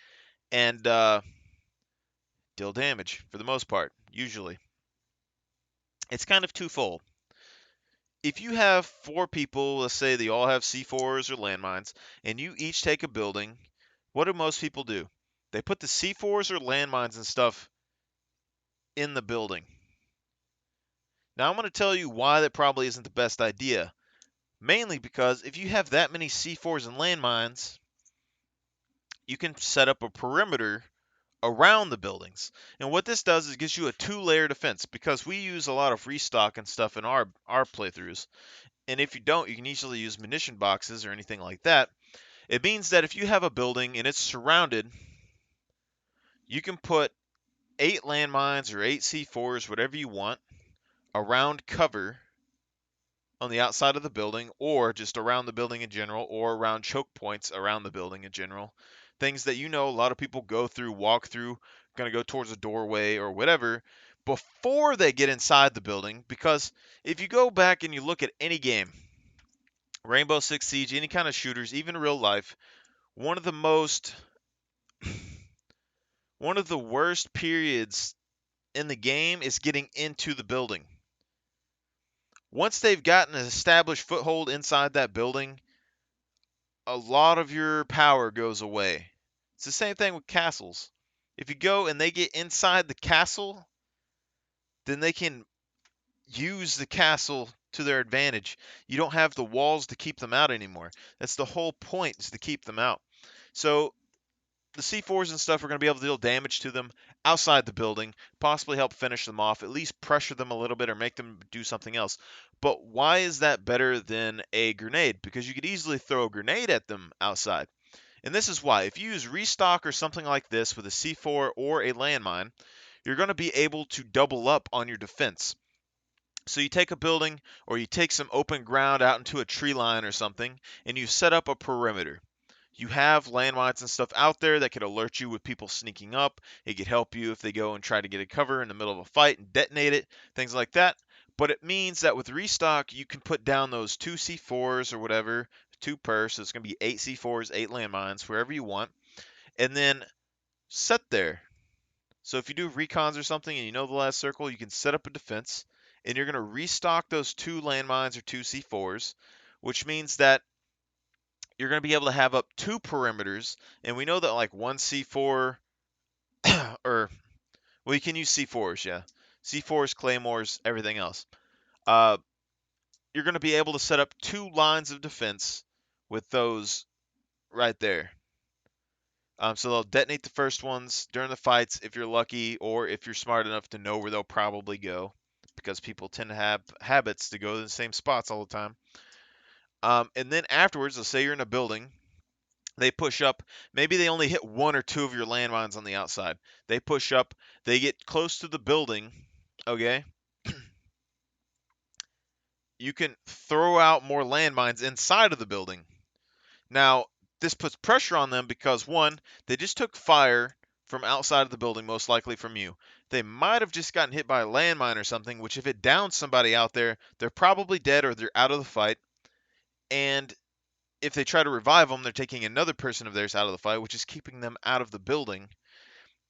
and deal damage for the most part, usually. It's kind of twofold. If you have four people, let's say they all have C4s or landmines, and you each take a building, what do most people do? They put the C4s or landmines and stuff in the building. Now I'm going to tell you why that probably isn't the best idea. Mainly because if you have that many C4s and landmines, you can set up a perimeter around the buildings. And what this does is gives you a two-layer defense because we use a lot of restock and stuff in our playthroughs. And if you don't, you can easily use munition boxes or anything like that. It means that if you have a building and it's surrounded, you can put 8 landmines or 8 C4s, whatever you want, around cover on the outside of the building or just around the building in general or around choke points around the building in general. Things that a lot of people go through, walk through, going to go towards a doorway or whatever before they get inside the building. Because if you go back and you look at any game, Rainbow Six Siege, any kind of shooters, even real life, one of the most One of the worst periods in the game is getting into the building. Once they've gotten an established foothold inside that building, a lot of your power goes away. It's the same thing with castles. If you go and they get inside the castle, then they can use the castle to their advantage. You don't have the walls to keep them out anymore. That's the whole point, is to keep them out. So the C4s and stuff are going to be able to deal damage to them outside the building, possibly help finish them off, at least pressure them a little bit or make them do something else. But why is that better than a grenade? Because you could easily throw a grenade at them outside. And this is why. If you use restock or something like this with a C4 or a landmine, you're going to be able to double up on your defense. So you take a building or you take some open ground out into a tree line or something, and you set up a perimeter. You have landmines and stuff out there that could alert you with people sneaking up. It could help you if they go and try to get a cover in the middle of a fight and detonate it, things like that. But it means that with restock, you can put down those 2 C4s or whatever, 2 per, so it's going to be 8 C4s, 8 landmines, wherever you want, and then set there. So if you do recons or something and you know the last circle, you can set up a defense, and you're going to restock those 2 landmines or 2 C4s, which means that you're going to be able to have up 2 perimeters. And we know that like 1 C4 or, well, you can use C4s, yeah. C4s, claymores, everything else. Uh, you're going to be able to set up 2 lines of defense with those right there. So they'll detonate the first ones during the fights if you're lucky, or if you're smart enough to know where they'll probably go, because people tend to have habits to go to the same spots all the time. And then afterwards, let's say you're in a building, they push up. Maybe they only hit 1 or 2 of your landmines on the outside. They push up. They get close to the building. Okay. You can throw out more landmines inside of the building. Now, this puts pressure on them because, one, they just took fire from outside of the building, most likely from you. They might have just gotten hit by a landmine or something, which if it downs somebody out there, they're probably dead or they're out of the fight. And if they try to revive them, they're taking another person of theirs out of the fight, which is keeping them out of the building.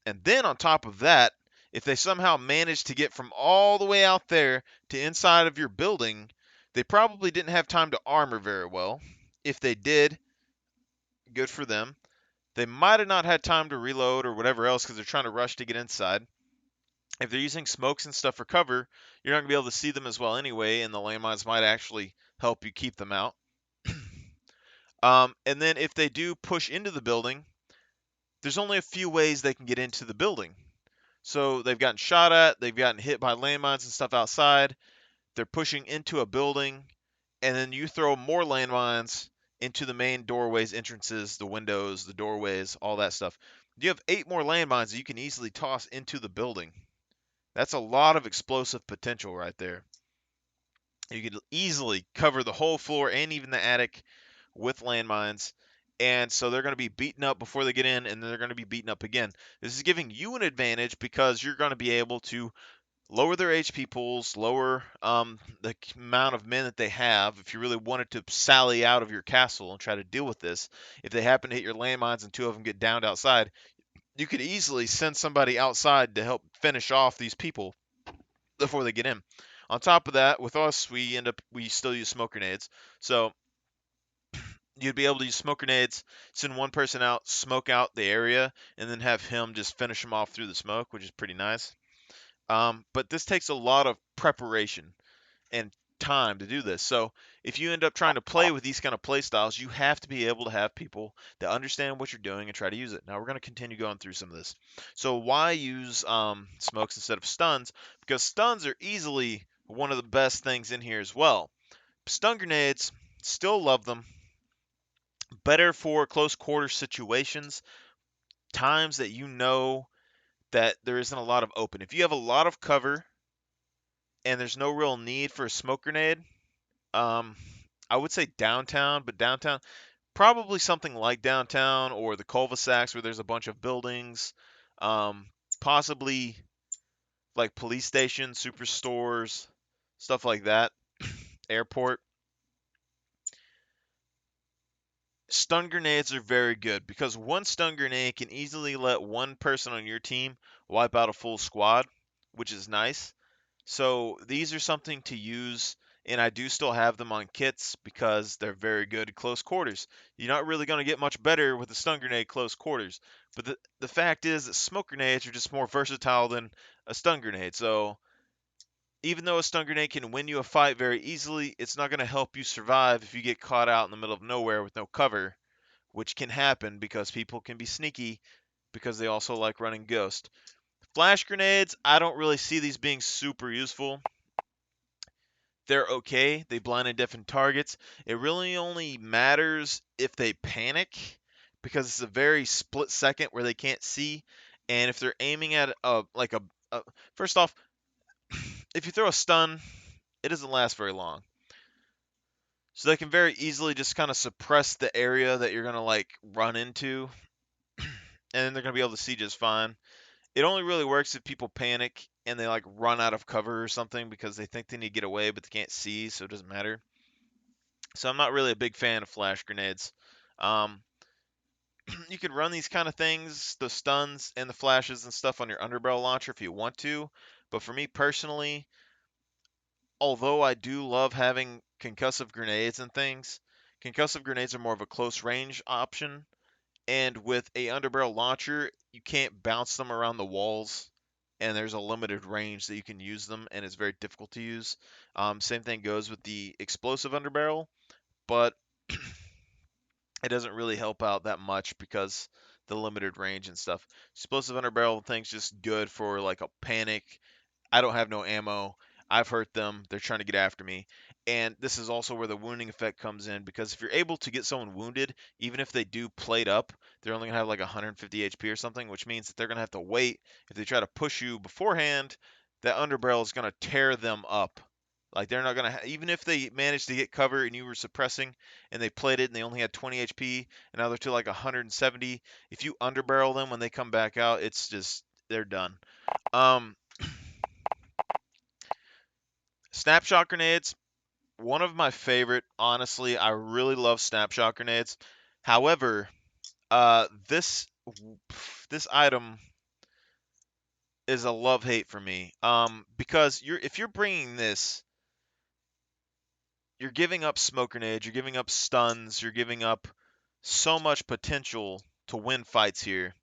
And then on top of that, if they somehow manage to get from all the way out there to inside of your building, they probably didn't have time to armor very well. If they did, good for them. They might have not had time to reload or whatever else because they're trying to rush to get inside. If they're using smokes and stuff for cover, you're not going to be able to see them as well anyway, and the landmines might actually help you keep them out. And then if they do push into the building, there's only a few ways they can get into the building. So they've gotten shot at, they've gotten hit by landmines and stuff outside, they're pushing into a building, and then you throw more landmines into the main doorways, entrances, the windows, the doorways, all that stuff. You have 8 more landmines that you can easily toss into the building. That's a lot of explosive potential right there. You could easily cover the whole floor and even the attic with landmines. And so they're going to be beaten up before they get in, and then they're going to be beaten up again. This is giving you an advantage because you're going to be able to lower their HP pools, lower the amount of men that they have. If you really wanted to sally out of your castle and try to deal with this, if they happen to hit your landmines and 2 of them get downed outside, you could easily send somebody outside to help finish off these people before they get in. On top of that, with us, we still use smoke grenades. So you'd be able to use smoke grenades, send one person out, smoke out the area, and then have him just finish them off through the smoke, which is pretty nice. But this takes a lot of preparation and time to do this. So if you end up trying to play with these kind of play styles, you have to be able to have people that understand what you're doing and try to use it. Now we're going to continue going through some of this. So why use smokes instead of stuns? Because stuns are easily one of the best things in here as well. Stun grenades, still love them. Better for close quarter situations, times that you know that there isn't a lot of open. If you have a lot of cover and there's no real need for a smoke grenade, um, I would say downtown, but downtown, probably something like downtown or the cul-de-sacs where there's a bunch of buildings, um, possibly like police stations, superstores, stuff like that, airport. Stun grenades are very good because one stun grenade can easily let one person on your team wipe out a full squad, which is nice. So these are something to use, and I do still have them on kits because they're very good at close quarters. You're not really going to get much better with a stun grenade close quarters, but the fact is that smoke grenades are just more versatile than a stun grenade. So even though a stun grenade can win you a fight very easily, it's not going to help you survive if you get caught out in the middle of nowhere with no cover, which can happen because people can be sneaky because they also like running ghost. Flash grenades, I don't really see these being super useful. They're okay. They blind and deafen targets. It really only matters if they panic because it's a very split second where they can't see. And if they're aiming at a first off, if you throw a stun, it doesn't last very long. So they can very easily just kind of suppress the area that you're gonna like run into, and then they're gonna be able to see just fine. It only really works if people panic and they like run out of cover or something because they think they need to get away but they can't see, so it doesn't matter. So I'm not really a big fan of flash grenades. Um, you could run these kind of things, the stuns and the flashes and stuff on your underbarrel launcher if you want to, but for me personally, although I do love having concussive grenades and things, concussive grenades are more of a close range option. And with a underbarrel launcher, you can't bounce them around the walls, and there's a limited range that you can use them, and it's very difficult to use. Same thing goes with the explosive underbarrel, but it doesn't really help out that much because the limited range and stuff. Explosive underbarrel thing's just good for like a panic. I don't have no ammo. I've hurt them. They're trying to get after me. And this is also where the wounding effect comes in because if you're able to get someone wounded, even if they do plate up, they're only going to have like 150 HP or something, which means that they're going to have to wait. If they try to push you beforehand, that underbarrel is going to tear them up. Like they're not going to, even if they managed to get cover and you were suppressing and they plated and they only had 20 HP and now they're to like 170, if you underbarrel them when they come back out, it's just, they're done. Um, Snapshot grenades, one of my favorite. Honestly, I really love snapshot grenades. However, this item is a love hate for me. Because if you're bringing this, you're giving up smoke grenades, you're giving up stuns, you're giving up so much potential to win fights here.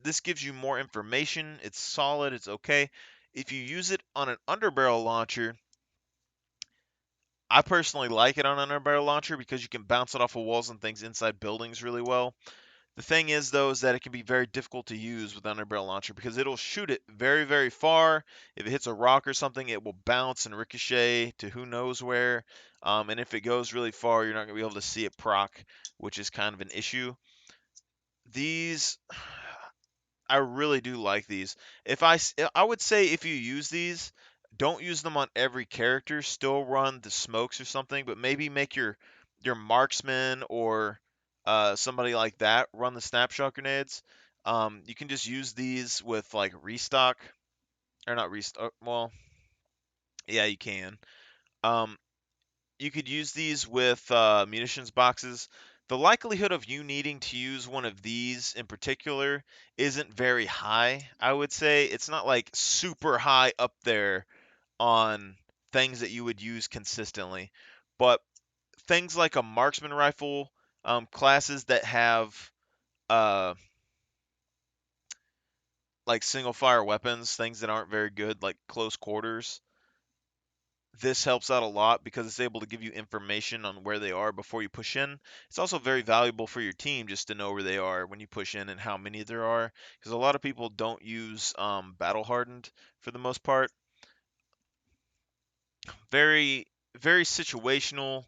This gives you more information. It's solid. It's okay. If you use it on an underbarrel launcher, I personally like it on an underbarrel launcher because you can bounce it off of walls and things inside buildings really well. The thing is, though, is that it can be very difficult to use with underbarrel launcher because it'll shoot it very, very far. If it hits a rock or something, it will bounce and ricochet to who knows where. And if it goes really far, you're not going to be able to see it proc, which is kind of an issue. These, I really do like these. I would say if you use these, don't use them on every character. Still run the smokes or something, but maybe make your marksman or somebody like that run the snapshot grenades. You can just use these with like restock or not restock. Well, yeah, you can. Um, you could use these with munitions boxes. The likelihood of you needing to use one of these in particular isn't very high, I would say. It's not like super high up there on things that you would use consistently. But things like a marksman rifle, classes that have uh, like single fire weapons, things that aren't very good, like close quarters, this helps out a lot because it's able to give you information on where they are before you push in. It's also very valuable for your team just to know where they are when you push in and how many there are, because a lot of people don't use battle hardened for the most part. Very, very situational,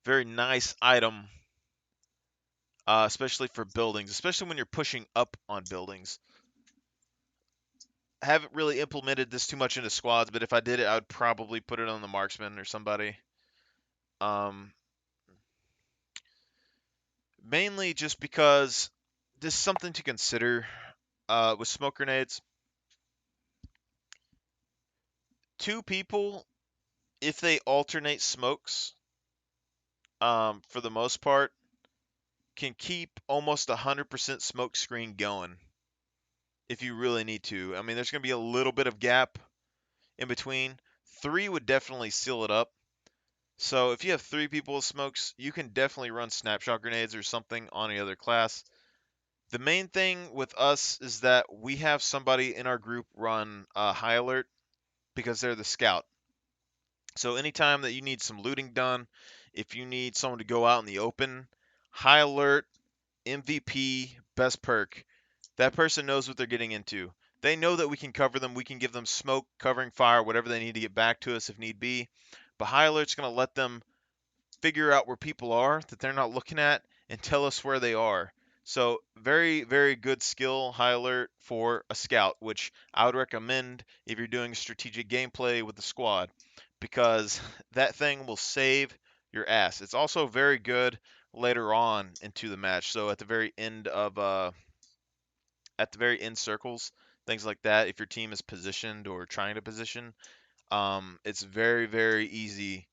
very nice item, especially for buildings, especially when you're pushing up on buildings. I haven't really implemented this too much into squads, but if I did it, I would probably put it on the marksman or somebody. Um, Mainly just because this is something to consider with smoke grenades. Two people, if they alternate smokes, for the most part, can keep almost 100% smoke screen going if you really need to. I mean, there's going to be a little bit of gap in between. 3 would definitely seal it up. So if you have 3 people with smokes, you can definitely run snapshot grenades or something on the other class. The main thing with us is that we have somebody in our group run high alert because they're the scout. So anytime that you need some looting done, if you need someone to go out in the open, high alert, MVP, best perk. That person knows what they're getting into. They know that we can cover them. We can give them smoke, covering fire, whatever they need to get back to us if need be. But high alert's going to let them figure out where people are that they're not looking at and tell us where they are. So very, very good skill, high alert for a scout, which I would recommend if you're doing strategic gameplay with the squad, because that thing will save your ass. It's also very good later on into the match. So at the very end circles, things like that, if your team is positioned or trying to position, it's very, very easy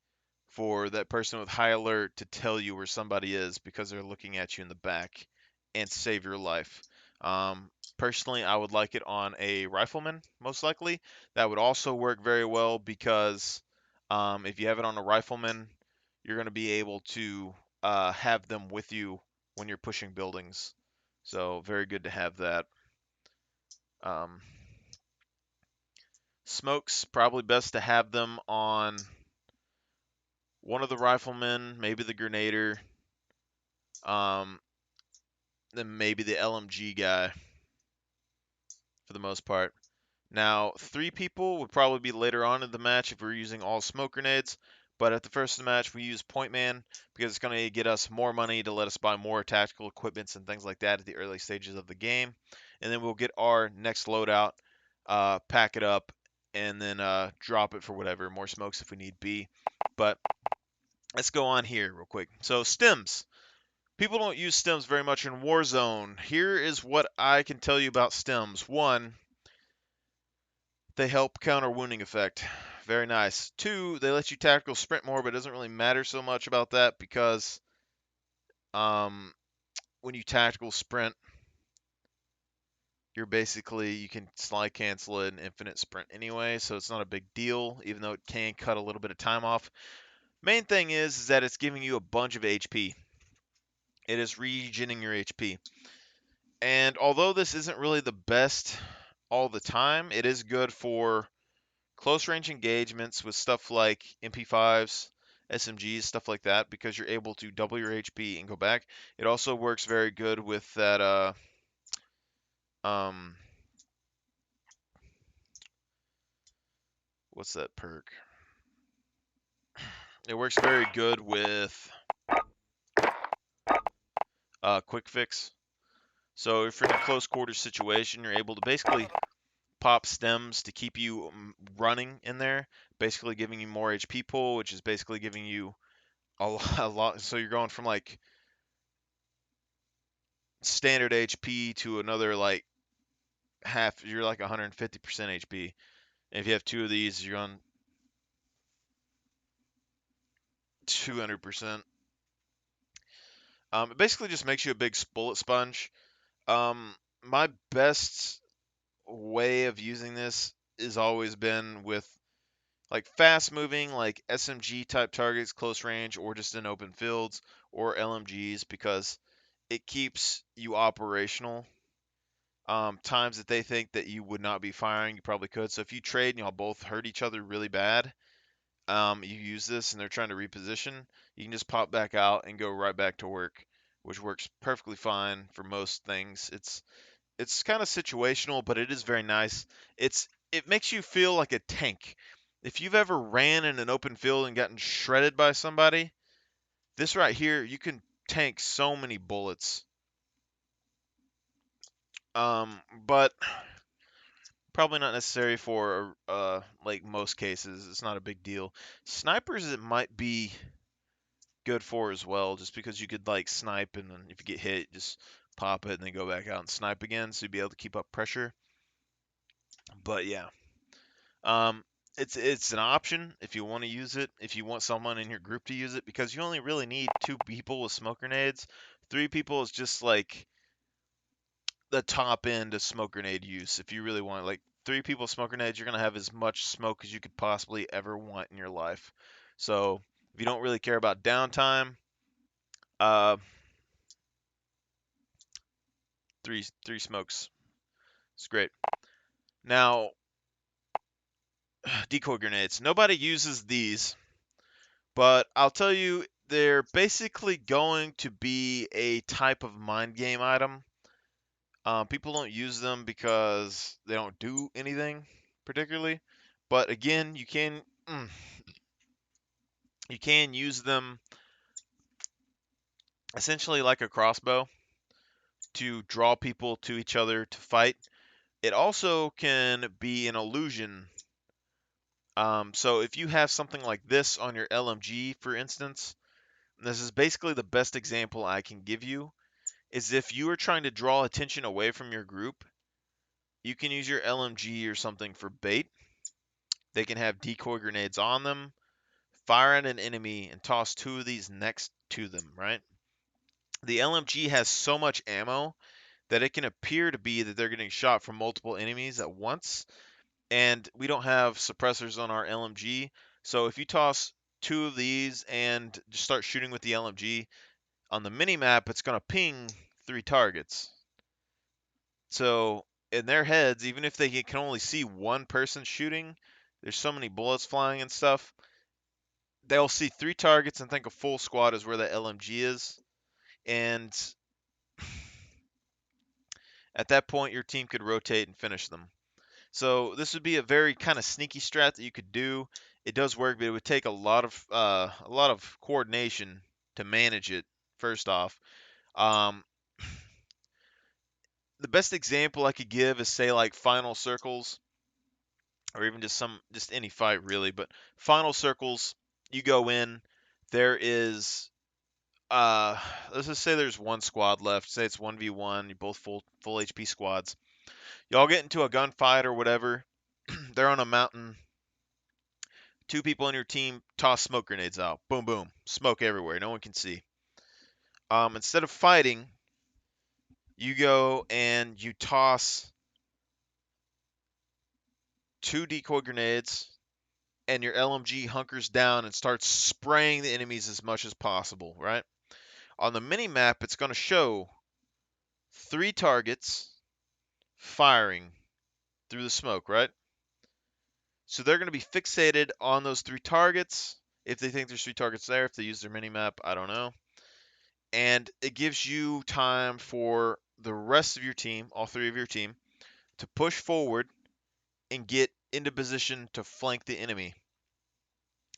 for that person with high alert to tell you where somebody is because they're looking at you in the back and save your life. Personally, I would like it on a rifleman, most likely. That would also work very well because if you have it on a rifleman, you're going to be able to have them with you when you're pushing buildings. So, very good to have that. Um, Smokes, probably best to have them on one of the riflemen, maybe the grenader, um, then maybe the LMG guy for the most part. Now, 3 people would probably be later on in the match if we're using all smoke grenades, but at the first of the match we use point man because it's going to get us more money to let us buy more tactical equipments and things like that at the early stages of the game, and then we'll get our next loadout, pack it up, and then drop it for whatever, more smokes if we need be. But let's go on here real quick. So stems. People don't use stems very much in Warzone. Here is what I can tell you about stems. 1, they help counter wounding effect. Very nice. 2, they let you tactical sprint more, but it doesn't really matter so much about that because um, when you tactical sprint, you can slide cancel it and infinite sprint anyway, so it's not a big deal, even though it can cut a little bit of time off. Main thing is that it's giving you a bunch of HP. It is regenerating your HP. And although this isn't really the best all the time, it is good for close range engagements with stuff like MP5s, SMGs, stuff like that, because you're able to double your HP and go back. It also works very good with that um what's that perk? It works very good with quick fix. So if you're in a close quarters situation, you're able to basically pop stems to keep you running in there, basically giving you more HP pool, which is basically giving you a lot. So you're going from like standard HP to another like half. You're like 150% HP. And if you have 2 of these, you're on 200%. It basically just makes you a big bullet sponge. My best way of using this has always been with like fast moving, like SMG type targets, close range, or just in open fields, or LMGs, because it keeps you operational. Times that they think that you would not be firing, you probably could. So if you trade and y'all both hurt each other really bad, you use this and they're trying to reposition, you can just pop back out and go right back to work, which works perfectly fine for most things. It's kind of situational, but it is very nice. It makes you feel like a tank. If you've ever ran in an open field and gotten shredded by somebody, this right here, you can tank so many bullets. But probably not necessary for like most cases. It's not a big deal. Snipers it might be good for as well, just because you could like snipe and then if you get hit, just pop it and then go back out and snipe again, so you'd be able to keep up pressure. But yeah, um, it's an option if you want to use it. If you want someone in your group to use it, because you only really need 2 people with smoke grenades. Three people is just like the top end of smoke grenade use. If you really want, like three people smoke grenades, you're gonna have as much smoke as you could possibly ever want in your life. So if you don't really care about downtime, uh, three smokes. It's great. Now, decoy grenades. Nobody uses these, but I'll tell you, they're basically going to be a type of mind game item. People don't use them because they don't do anything particularly, but again, you can use them essentially like a crossbow to draw people to each other to fight. It also can be an illusion. So if you have something like this on your LMG, for instance, this is basically the best example I can give you, is if you are trying to draw attention away from your group, you can use your LMG or something for bait. They can have decoy grenades on them, fire at an enemy, and toss two of these next to them, right? The LMG has so much ammo that it can appear to be that they're getting shot from multiple enemies at once, and we don't have suppressors on our LMG. So if you toss two of these and just start shooting with the LMG on the mini map, it's going to ping three targets. So in their heads, even if they can only see one person shooting, there's so many bullets flying and stuff. They'll see three targets and think a full squad is where the LMG is, and at that point, your team could rotate and finish them. So this would be a very kind of sneaky strat that you could do. It does work, but it would take a lot of coordination to manage it. First off, um, the best example I could give is say like final circles, or even just any fight really. But final circles, you go in. There is uh, let's just say there's one squad left. Say it's 1v1. You both full HP squads. Y'all get into a gunfight or whatever. They're on a mountain. Two people on your team toss smoke grenades out. Boom, boom. Smoke everywhere. No one can see. Instead of fighting, you go and you toss two decoy grenades, and your LMG hunkers down and starts spraying the enemies as much as possible, right? On the mini map, it's going to show three targets firing through the smoke, right? So they're going to be fixated on those three targets. If they think there's three targets there, if they use their mini map, I don't know. And it gives you time for the rest of your team, all three of your team, to push forward and get into position to flank the enemy.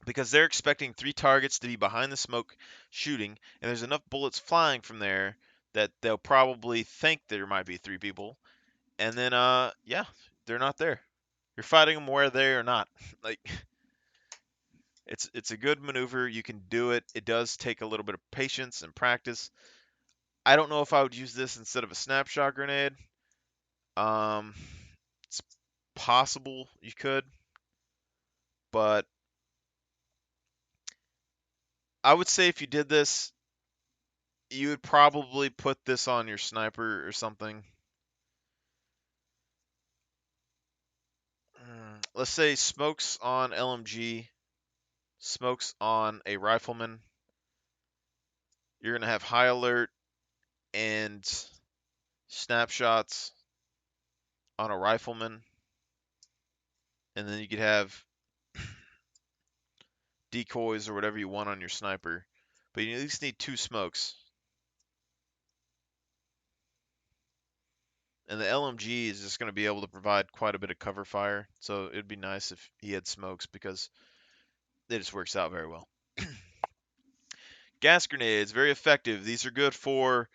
Because they're expecting three targets to be behind the smoke shooting, and there's enough bullets flying from there that they'll probably think there might be three people. And then, yeah, they're not there. You're fighting them where they are not. Like, it's a good maneuver. You can do it. It does take a little bit of patience and practice. I don't know if I would use this instead of a snapshot grenade. Um, it's possible you could, but I would say if you did this, you would probably put this on your sniper or something. Let's say smokes on LMG, smokes on a rifleman. You're gonna have high alert and snapshots on a rifleman, and then you could have decoys or whatever you want on your sniper. But you at least need two smokes. And the LMG is just going to be able to provide quite a bit of cover fire. So it'd be nice if he had smokes because it just works out very well. Gas grenades, very effective. These are good for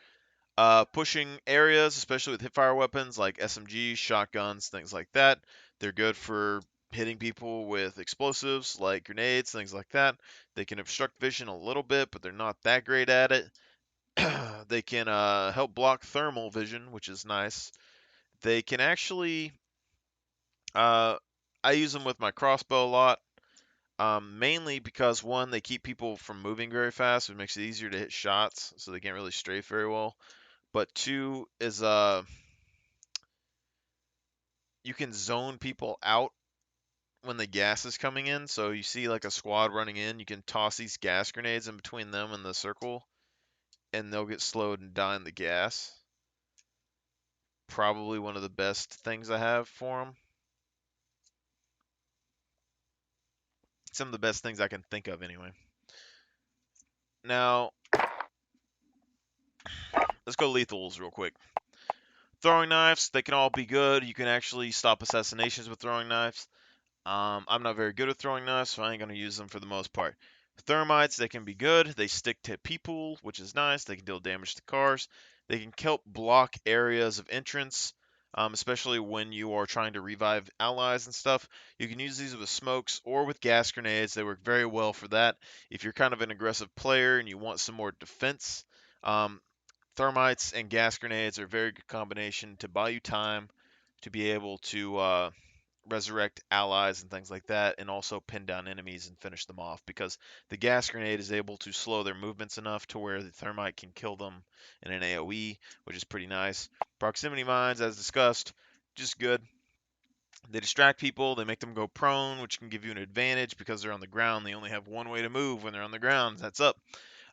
pushing areas, especially with hipfire weapons like SMGs, shotguns, things like that. They're good for hitting people with explosives like grenades, things like that. They can obstruct vision a little bit, but they're not that great at it. They can help block thermal vision, which is nice. They can actually, uh, I use them with my crossbow a lot. Mainly because one, they keep people from moving very fast, which makes it easier to hit shots, so they can't really strafe very well. But two is you can zone people out when the gas is coming in. So you see like a squad running in, you can toss these gas grenades in between them and the circle, and they'll get slowed and die in the gas. Probably one of the best things I have for them. Some of the best things I can think of, anyway. Now, let's go lethals real quick. Throwing knives, they can all be good. You can actually stop assassinations with throwing knives. I'm not very good at throwing knives, so I ain't going to use them for the most part. Thermites, they can be good. They stick to people, which is nice. They can deal damage to cars. They can help block areas of entrance, especially when you are trying to revive allies and stuff. You can use these with smokes or with gas grenades. They work very well for that. If you're kind of an aggressive player and you want some more defense, um, thermites and gas grenades are a very good combination to buy you time to be able to resurrect allies and things like that, and also pin down enemies and finish them off, because the gas grenade is able to slow their movements enough to where the thermite can kill them in an AoE, which is pretty nice. Proximity mines, as discussed, just good. They distract people, they make them go prone, which can give you an advantage because they're on the ground. They only have one way to move when they're on the ground. That's up.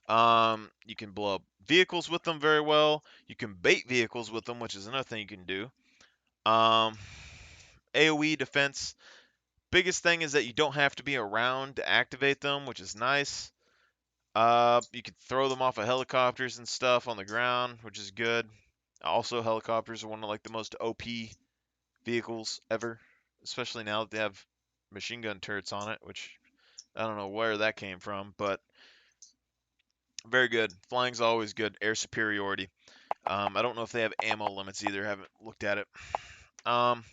You can blow up vehicles with them very well. You can bait vehicles with them, which is another thing you can do. Um, AoE defense. Biggest thing is that you don't have to be around to activate them, which is nice. You can throw them off of helicopters and stuff on the ground, which is good. Also, helicopters are one of like the most OP vehicles ever, especially now that they have machine gun turrets on it, which I don't know where that came from, but very good. Flying's always good. Air superiority. I don't know if they have ammo limits either. Haven't looked at it. Um,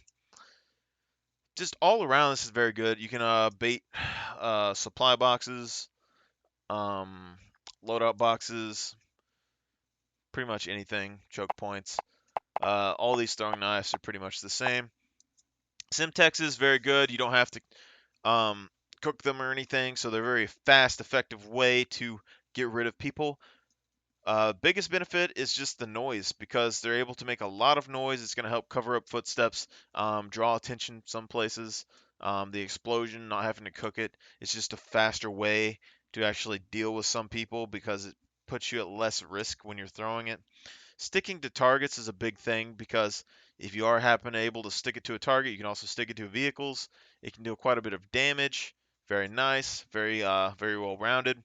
just all around, this is very good. You can bait supply boxes, um, loadout boxes, pretty much anything. Choke points. All these throwing knives are pretty much the same. Simtex is very good. You don't have to cook them or anything, so they're a very fast, effective way to get rid of people. Biggest benefit is just the noise, because they're able to make a lot of noise. It's going to help cover up footsteps, draw attention some places. The explosion, not having to cook it, it's just a faster way to actually deal with some people because it puts you at less risk when you're throwing it. Sticking to targets is a big thing, because if you are happen able to stick it to a target, you can also stick it to vehicles. It can do quite a bit of damage. Very nice, very well rounded.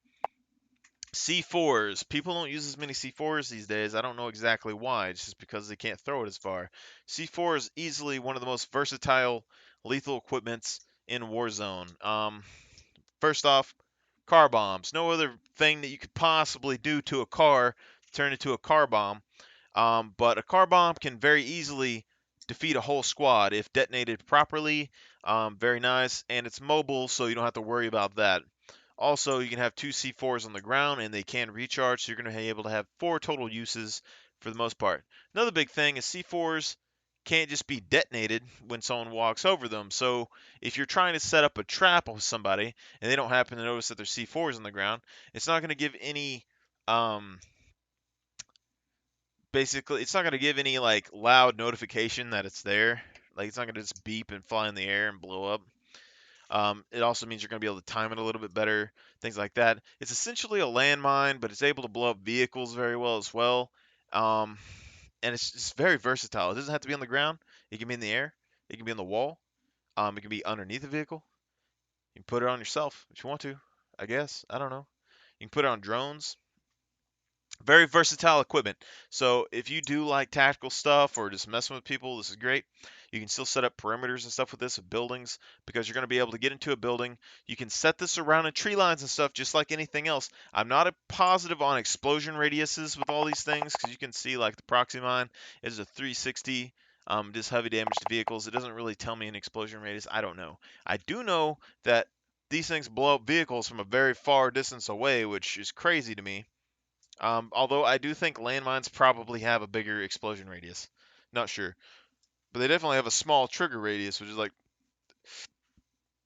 C4s. People don't use as many C4s these days. I don't know exactly why. It's just because they can't throw it as far. C4 is easily one of the most versatile lethal equipments in Warzone. First off, car bombs. No other thing that you could possibly do to a car turn into a car bomb. But a car bomb can very easily defeat a whole squad if detonated properly. Very nice, and it's mobile, so you don't have to worry about that. Also, you can have two C4s on the ground, and they can recharge, so you're going to be able to have 4 total uses for the most part. Another big thing is C4s can't just be detonated when someone walks over them. So if you're trying to set up a trap with somebody and they don't happen to notice that there's C4s on the ground, it's not going to give any um, basically it's not going to give any like loud notification that it's there. Like, it's not going to just beep and fly in the air and blow up. It also means you're going to be able to time it a little bit better, things like that. It's essentially a landmine, but it's able to blow up vehicles very well as well. Um, and it's just very versatile. It doesn't have to be on the ground. It can be in the air. It can be on the wall. It can be underneath a vehicle. You can put it on yourself if you want to, I guess. I don't know. You can put it on drones. Very versatile equipment. So if you do like tactical stuff or just messing with people, this is great. You can still set up perimeters and stuff with this of buildings, because you're going to be able to get into a building. You can set this around in tree lines and stuff just like anything else. I'm not a positive on explosion radiuses with all these things, because you can see like the proxy mine is a 360. Just heavy damage to vehicles. It doesn't really tell me an explosion radius. I don't know. I do know that these things blow up vehicles from a very far distance away, which is crazy to me. Although I do think landmines probably have a bigger explosion radius. Not sure. But they definitely have a small trigger radius, which is like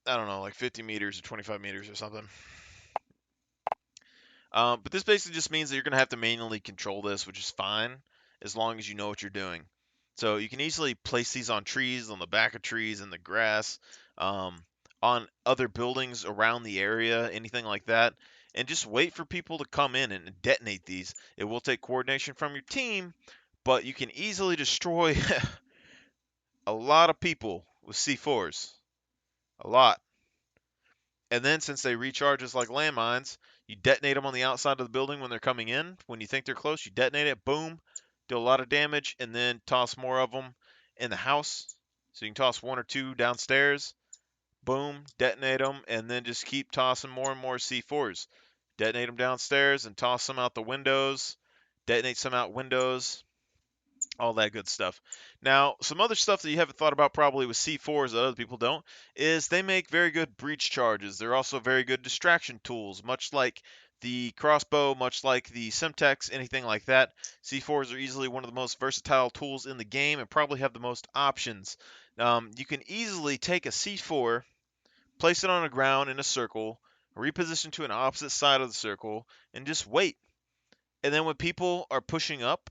I don't know, like 50 meters or 25 meters or something. But this basically just means that you're going to have to manually control this, which is fine as long as you know what you're doing. So you can easily place these on trees, on the back of trees, in the grass, um, on other buildings around the area, anything like that. And just wait for people to come in and detonate these. It will take coordination from your team, but you can easily destroy a lot of people with C4s. A lot. And then since they recharge just like landmines, you detonate them on the outside of the building when they're coming in. When you think they're close, you detonate it, boom, do a lot of damage, and then toss more of them in the house. So you can toss one or two downstairs, boom, detonate them, and then just keep tossing more and more C4s. Detonate them downstairs and toss them out the windows. Detonate some out windows, all that good stuff. Now, some other stuff that you haven't thought about probably with C4s that other people don't is they make very good breach charges. They're also very good distraction tools, much like the crossbow, much like the Semtex, anything like that. C4s are easily one of the most versatile tools in the game and probably have the most options. You can easily take a C4, place it on the ground in a circle, reposition to an opposite side of the circle, and just wait. And then when people are pushing up,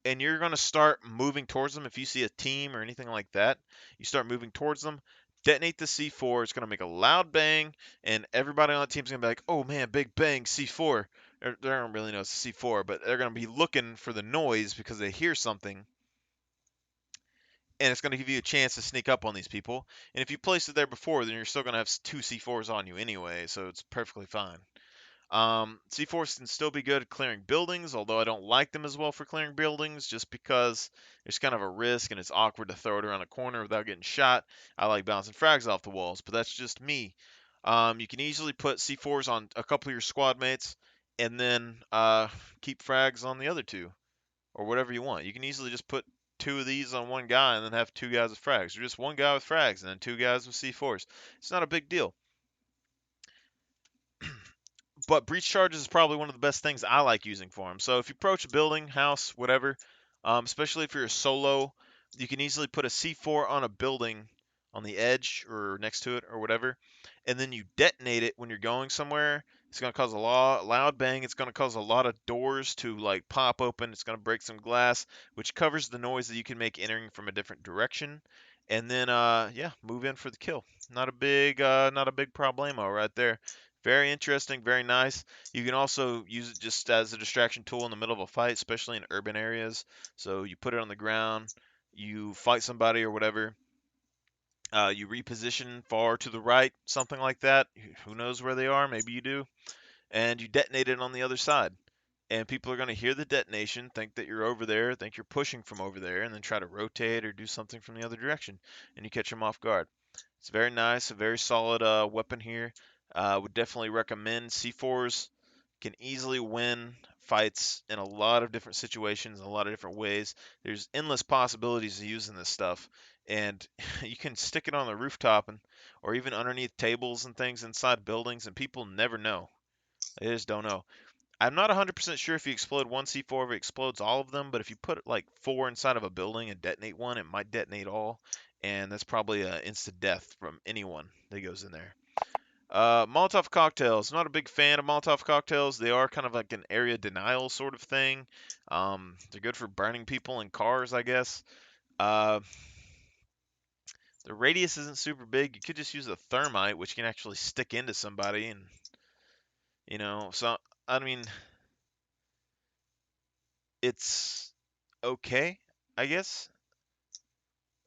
and you're going to start moving towards them. If you see a team or anything like that, you start moving towards them, detonate the C4. It's going to make a loud bang, and everybody on the team's going to be like, oh man, big bang, C4. They don't really know it's a C4, but they're going to be looking for the noise because they hear something, and it's going to give you a chance to sneak up on these people. And if you placed it there before, then you're still going to have two C4s on you anyway, so it's perfectly fine. C4s can still be good at clearing buildings, although I don't like them as well for clearing buildings just because there's kind of a risk and it's awkward to throw it around a corner without getting shot. I like bouncing frags off the walls, but that's just me. You can easily put C4s on a couple of your squad mates and then keep frags on the other two or whatever you want. You can easily just put two of these on one guy and then have two guys with frags, or just one guy with frags and then two guys with C4s. It's not a big deal. But breach charges is probably one of the best things I like using for them. So if you approach a building, house, whatever, especially if you're a solo, you can easily put a C4 on a building on the edge or next to it or whatever, and then you detonate it when you're going somewhere. It's going to cause a loud bang. It's going to cause a lot of doors to like pop open. It's going to break some glass, which covers the noise that you can make entering from a different direction. And then yeah, move in for the kill. Not a big problemo right there. Very interesting, very nice. You can also use it just as a distraction tool in the middle of a fight, especially in urban areas. So you put it on the ground, you fight somebody or whatever. You reposition far to the right, something like that. Who knows where they are? Maybe you do. And you detonate it on the other side. And people are going to hear the detonation, think that you're over there, think you're pushing from over there, and then try to rotate or do something from the other direction. And you catch them off guard. It's very nice, a very solid weapon here. Would definitely recommend. C4s can easily win fights in a lot of different situations, in a lot of different ways. There's endless possibilities of using this stuff, and you can stick it on the rooftop or even underneath tables and things inside buildings, and people never know. They just don't know. I'm not 100% sure if you explode one C4 if it explodes all of them, but if you put like four inside of a building and detonate one, it might detonate all, and that's probably an instant death from anyone that goes in there. Molotov cocktails. Not a big fan of Molotov cocktails. They are kind of like an area denial sort of thing. They're good for burning people in cars, I guess. Uh, the radius isn't super big. You could just use a thermite, which can actually stick into somebody, and so I mean, it's okay, I guess.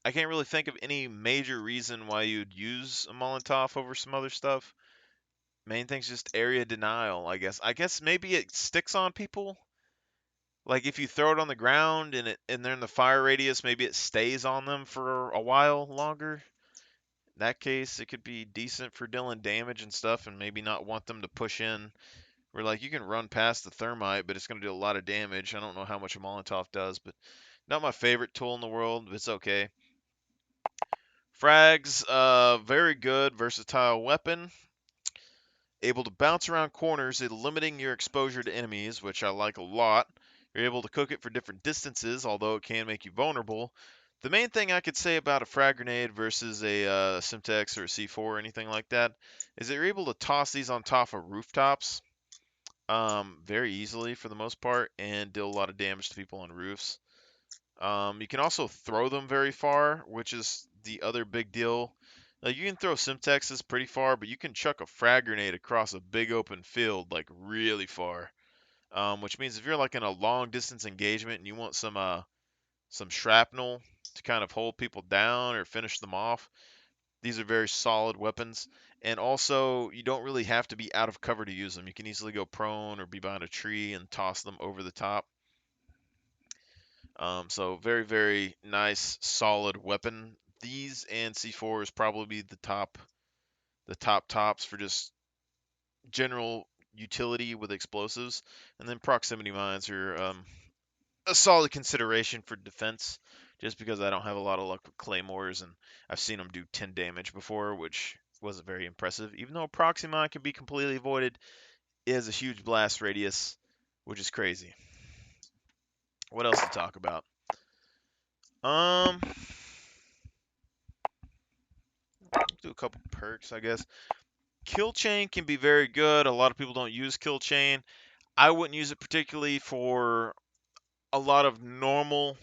I can't really think of any major reason why you'd use a Molotov over some other stuff. Main thing's just area denial, I guess. I guess maybe it sticks on people. Like if you throw it on the ground and they're in the fire radius, maybe it stays on them for a while longer. In that case, it could be decent for dealing damage and stuff, and maybe not want them to push in. Where like you can run past the thermite, but it's going to do a lot of damage. I don't know how much a Molotov does, but not my favorite tool in the world, but it's okay. Frags, very good, versatile weapon. Able to bounce around corners, limiting your exposure to enemies, which I like a lot. You're able to cook it for different distances, although it can make you vulnerable. The main thing I could say about a frag grenade versus a Simtex or a C4 or anything like that is that you're able to toss these on top of rooftops very easily for the most part and deal a lot of damage to people on roofs. You can also throw them very far, which is the other big deal. Like you can throw Simtexes pretty far, but you can chuck a frag grenade across a big open field like really far. Which means if you're like in a long distance engagement and you want some shrapnel to kind of hold people down or finish them off, these are very solid weapons. And also, you don't really have to be out of cover to use them. You can easily go prone or be behind a tree and toss them over the top. So very, very nice, solid weapon. These and C4 is probably the top tops for just general utility with explosives. And then proximity mines are a solid consideration for defense, just because I don't have a lot of luck with claymores, and I've seen them do 10 damage before, which wasn't very impressive. Even though a proxy mine can be completely avoided, it has a huge blast radius, which is crazy. What else to talk about? Um, do a couple perks, I guess. Kill chain can be very good. A lot of people don't use kill chain. I wouldn't use it particularly for a lot of normal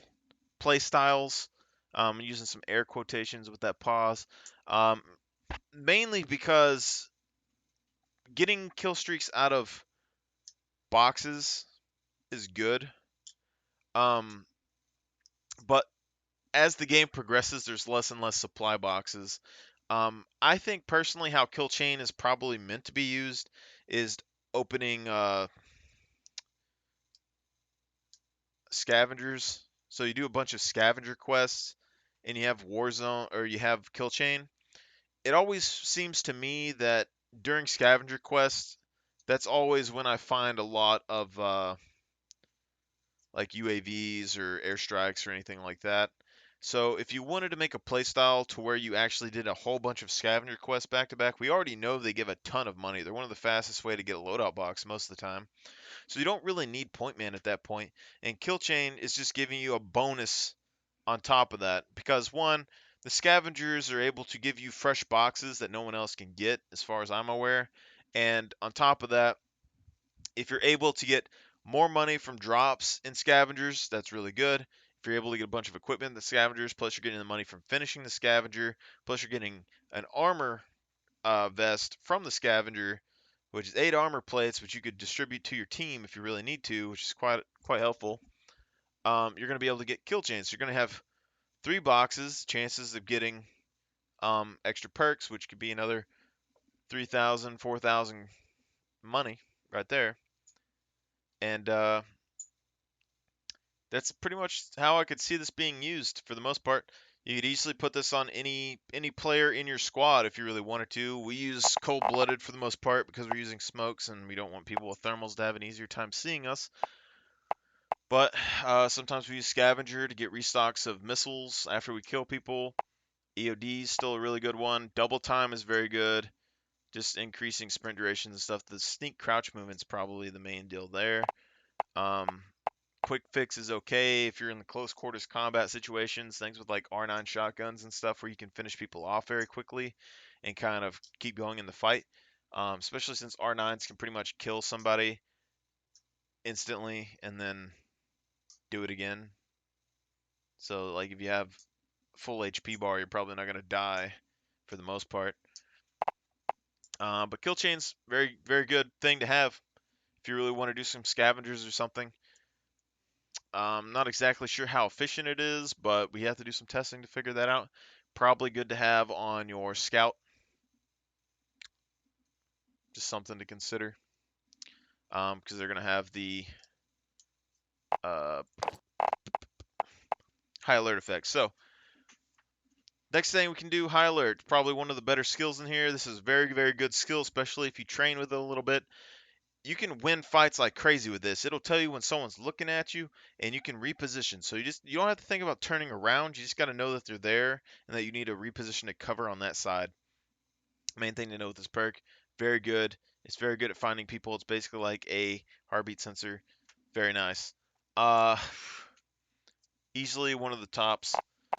play styles. Using some air quotations with that pause. Mainly because getting kill streaks out of boxes is good. Um, but as the game progresses, there's less and less supply boxes. I think personally, how kill chain is probably meant to be used is opening scavengers. So you do a bunch of scavenger quests, and you have Warzone or you have kill chain. It always seems to me that during scavenger quests, that's always when I find a lot of like UAVs or airstrikes or anything like that. So if you wanted to make a playstyle to where you actually did a whole bunch of scavenger quests back to back, we already know they give a ton of money. They're one of the fastest way to get a loadout box most of the time. So you don't really need point man at that point. And kill chain is just giving you a bonus on top of that because one, the scavengers are able to give you fresh boxes that no one else can get as far as I'm aware. And on top of that, if you're able to get more money from drops in scavengers, that's really good. If you're able to get a bunch of equipment in the scavengers, plus you're getting the money from finishing the scavenger, plus you're getting an armor vest from the scavenger, which is 8 armor plates, which you could distribute to your team if you really need to, which is quite helpful. You're going to be able to get kill chains. You're going to have 3 boxes, chances of getting extra perks, which could be another 3,000, 4,000 money right there. And that's pretty much how I could see this being used for the most part. You could easily put this on any player in your squad if you really wanted to. We use cold-blooded for the most part because we're using smokes and we don't want people with thermals to have an easier time seeing us. But sometimes we use scavenger to get restocks of missiles after we kill people. EOD is still a really good one. Double time is very good. Just increasing sprint durations and stuff. The sneak crouch movement's probably the main deal there. Um, quick fix is okay if you're in the close quarters combat situations, things with like R9 shotguns and stuff where you can finish people off very quickly and kind of keep going in the fight. Especially since R9s can pretty much kill somebody instantly and then do it again. So like if you have full HP bar, you're probably not going to die for the most part. But kill chain's very good thing to have if you really want to do some scavengers or something. Not exactly sure how efficient it is, but we have to do some testing to figure that out. Probably good to have on your scout. Just something to consider. Because they're going to have the uh, high alert effect. So, next thing we can do, high alert. Probably one of the better skills in here. This is very good skill, especially if you train with it a little bit. You can win fights like crazy with this. It'll tell you when someone's looking at you, and you can reposition. So you don't have to think about turning around. You just got to know that they're there and that you need to reposition to cover on that side. Main thing to know with this perk, very good. It's very good at finding people. It's basically like a heartbeat sensor. Very nice. Uh, easily one of the tops.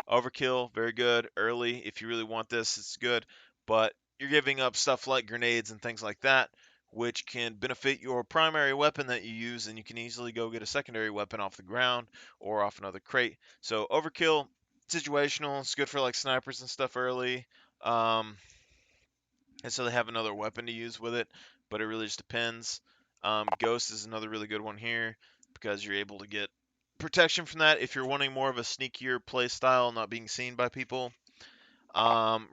Overkill, very good. Early, if you really want this, it's good. But you're giving up stuff like grenades and things like that, which can benefit your primary weapon that you use, and you can easily go get a secondary weapon off the ground or off another crate. So overkill, situational. It's good for like snipers and stuff early. Um, and so they have another weapon to use with it, but it really just depends. Ghost is another really good one here because you're able to get protection from that if you're wanting more of a sneakier play style, not being seen by people.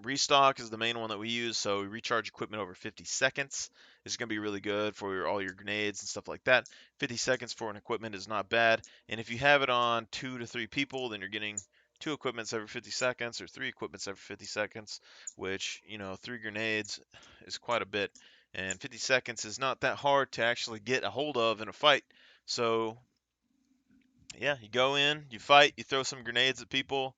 Restock is the main one that we use, so we recharge equipment over 50 seconds. It's going to be really good for all your grenades and stuff like that. 50 seconds for an equipment is not bad, and if you have it on 2 to 3 people, then you're getting 2 equipments every 50 seconds or 3 equipments every 50 seconds, which, 3 grenades is quite a bit, and 50 seconds is not that hard to actually get a hold of in a fight. So yeah, you go in, you fight, you throw some grenades at people,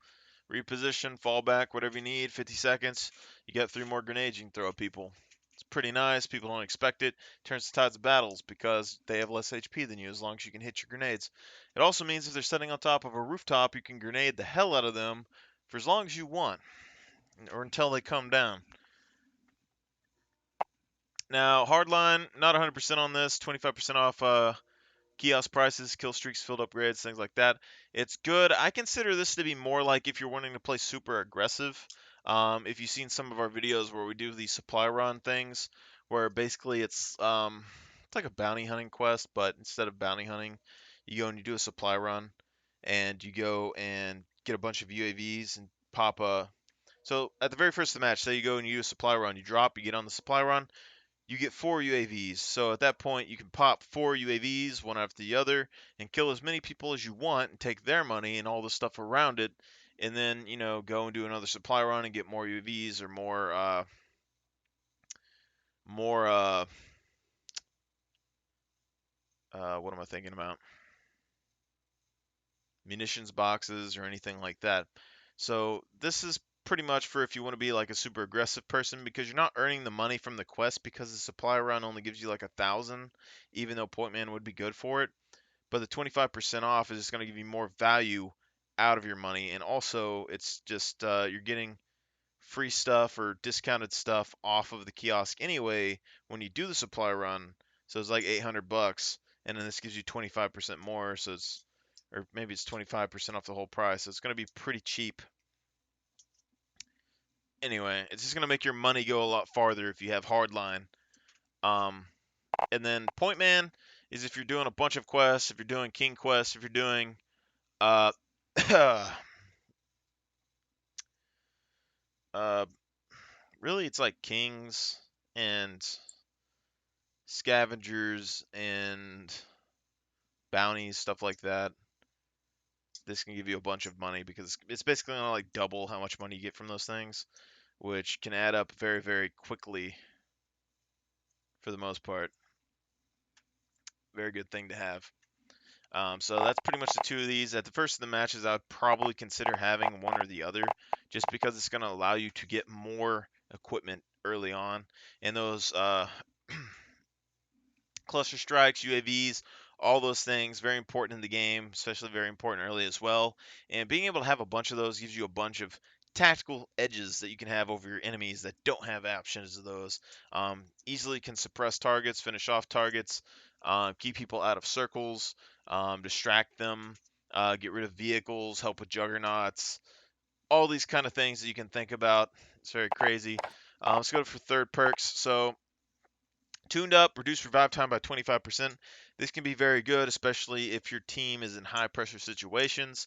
reposition, fall back, whatever you need, 50 seconds. You get 3 more grenades you can throw at people. It's pretty nice. People don't expect it. Turns the tides of battles because they have less HP than you as long as you can hit your grenades. It also means if they're sitting on top of a rooftop, you can grenade the hell out of them for as long as you want or until they come down. Now, hardline, not 100% on this, 25% off kiosk prices, kill streaks, field upgrades, things like that. It's good. I consider this to be more like if you're wanting to play super aggressive. If you've seen some of our videos where we do these supply run things, where basically it's like a bounty hunting quest, but instead of bounty hunting, you go and you do a supply run, and you go and get a bunch of UAVs and pop a. So at the very first of the match, say you go and you do a supply run, you drop, you get on the supply run, you get 4 UAVs. So at that point, you can pop 4 UAVs one after the other and kill as many people as you want and take their money and all the stuff around it. And then, go and do another supply run and get more UAVs or more, what am I thinking about? Munitions boxes or anything like that. So this is pretty much for if you want to be like a super aggressive person because you're not earning the money from the quest because the supply run only gives you like 1,000, even though Point Man would be good for it. But the 25% off is just going to give you more value out of your money, and also it's just you're getting free stuff or discounted stuff off of the kiosk anyway when you do the supply run. So it's like 800 bucks, and then this gives you 25% more, so it's or maybe it's 25% off the whole price. So it's going to be pretty cheap. Anyway, it's just going to make your money go a lot farther if you have hardline. Um, and then Point Man is if you're doing a bunch of quests, if you're doing King quests, if you're doing uh, uh, really, it's like kings and scavengers and bounties, stuff like that. This can give you a bunch of money because it's basically gonna like double how much money you get from those things, which can add up very, very quickly for the most part. Very good thing to have. So that's pretty much the 2 of these. At the first of the matches, I would probably consider having one or the other, just because it's going to allow you to get more equipment early on. And those cluster strikes, UAVs, all those things, very important in the game, especially very important early as well. And being able to have a bunch of those gives you a bunch of tactical edges that you can have over your enemies that don't have options of those. Easily can suppress targets, finish off targets, keep people out of circles, distract them, get rid of vehicles, help with juggernauts, all these kind of things that you can think about. It's very crazy. Let's go for third perks. So tuned up, reduce revive time by 25%. This can be very good, especially if your team is in high pressure situations.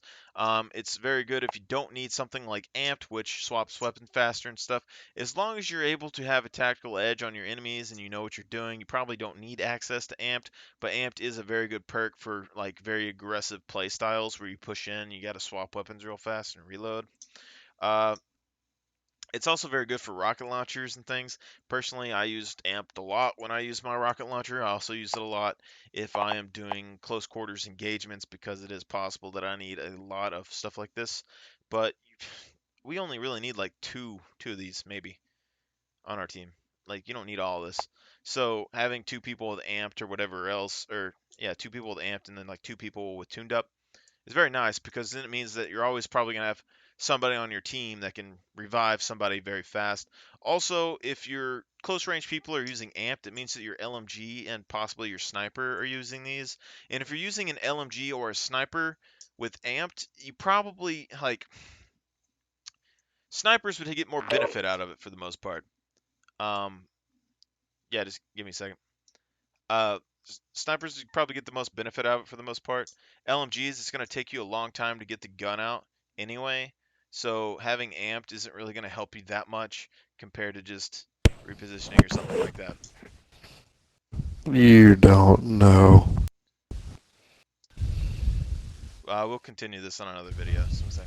It's very good if you don't need something like amped, which swaps weapons faster and stuff. As long as you're able to have a tactical edge on your enemies and you know what you're doing, you probably don't need access to amped. But amped is a very good perk for like very aggressive play styles where you push in, you got to swap weapons real fast and reload. Uh, it's also very good for rocket launchers and things. Personally, I used amped a lot when I use my rocket launcher. I also use it a lot if I am doing close quarters engagements because it is possible that I need a lot of stuff like this. But we only really need like two of these maybe on our team. Like you don't need all of this. So having 2 people with amped or whatever else, or yeah, 2 people with amped and then like 2 people with tuned up is very nice because then it means that you're always probably gonna have somebody on your team that can revive somebody very fast. Also, if your close range people are using amped, it means that your LMG and possibly your sniper are using these. And if you're using an LMG or a sniper with amped, you probably like snipers would get more benefit out of it for the most part. Um, yeah, just give me a second. Uh, snipers probably get the most benefit out of it for the most part. LMGs, it's going to take you a long time to get the gun out anyway. So having amped isn't really going to help you that much compared to just repositioning or something like that. You don't know. We'll continue this on another video. So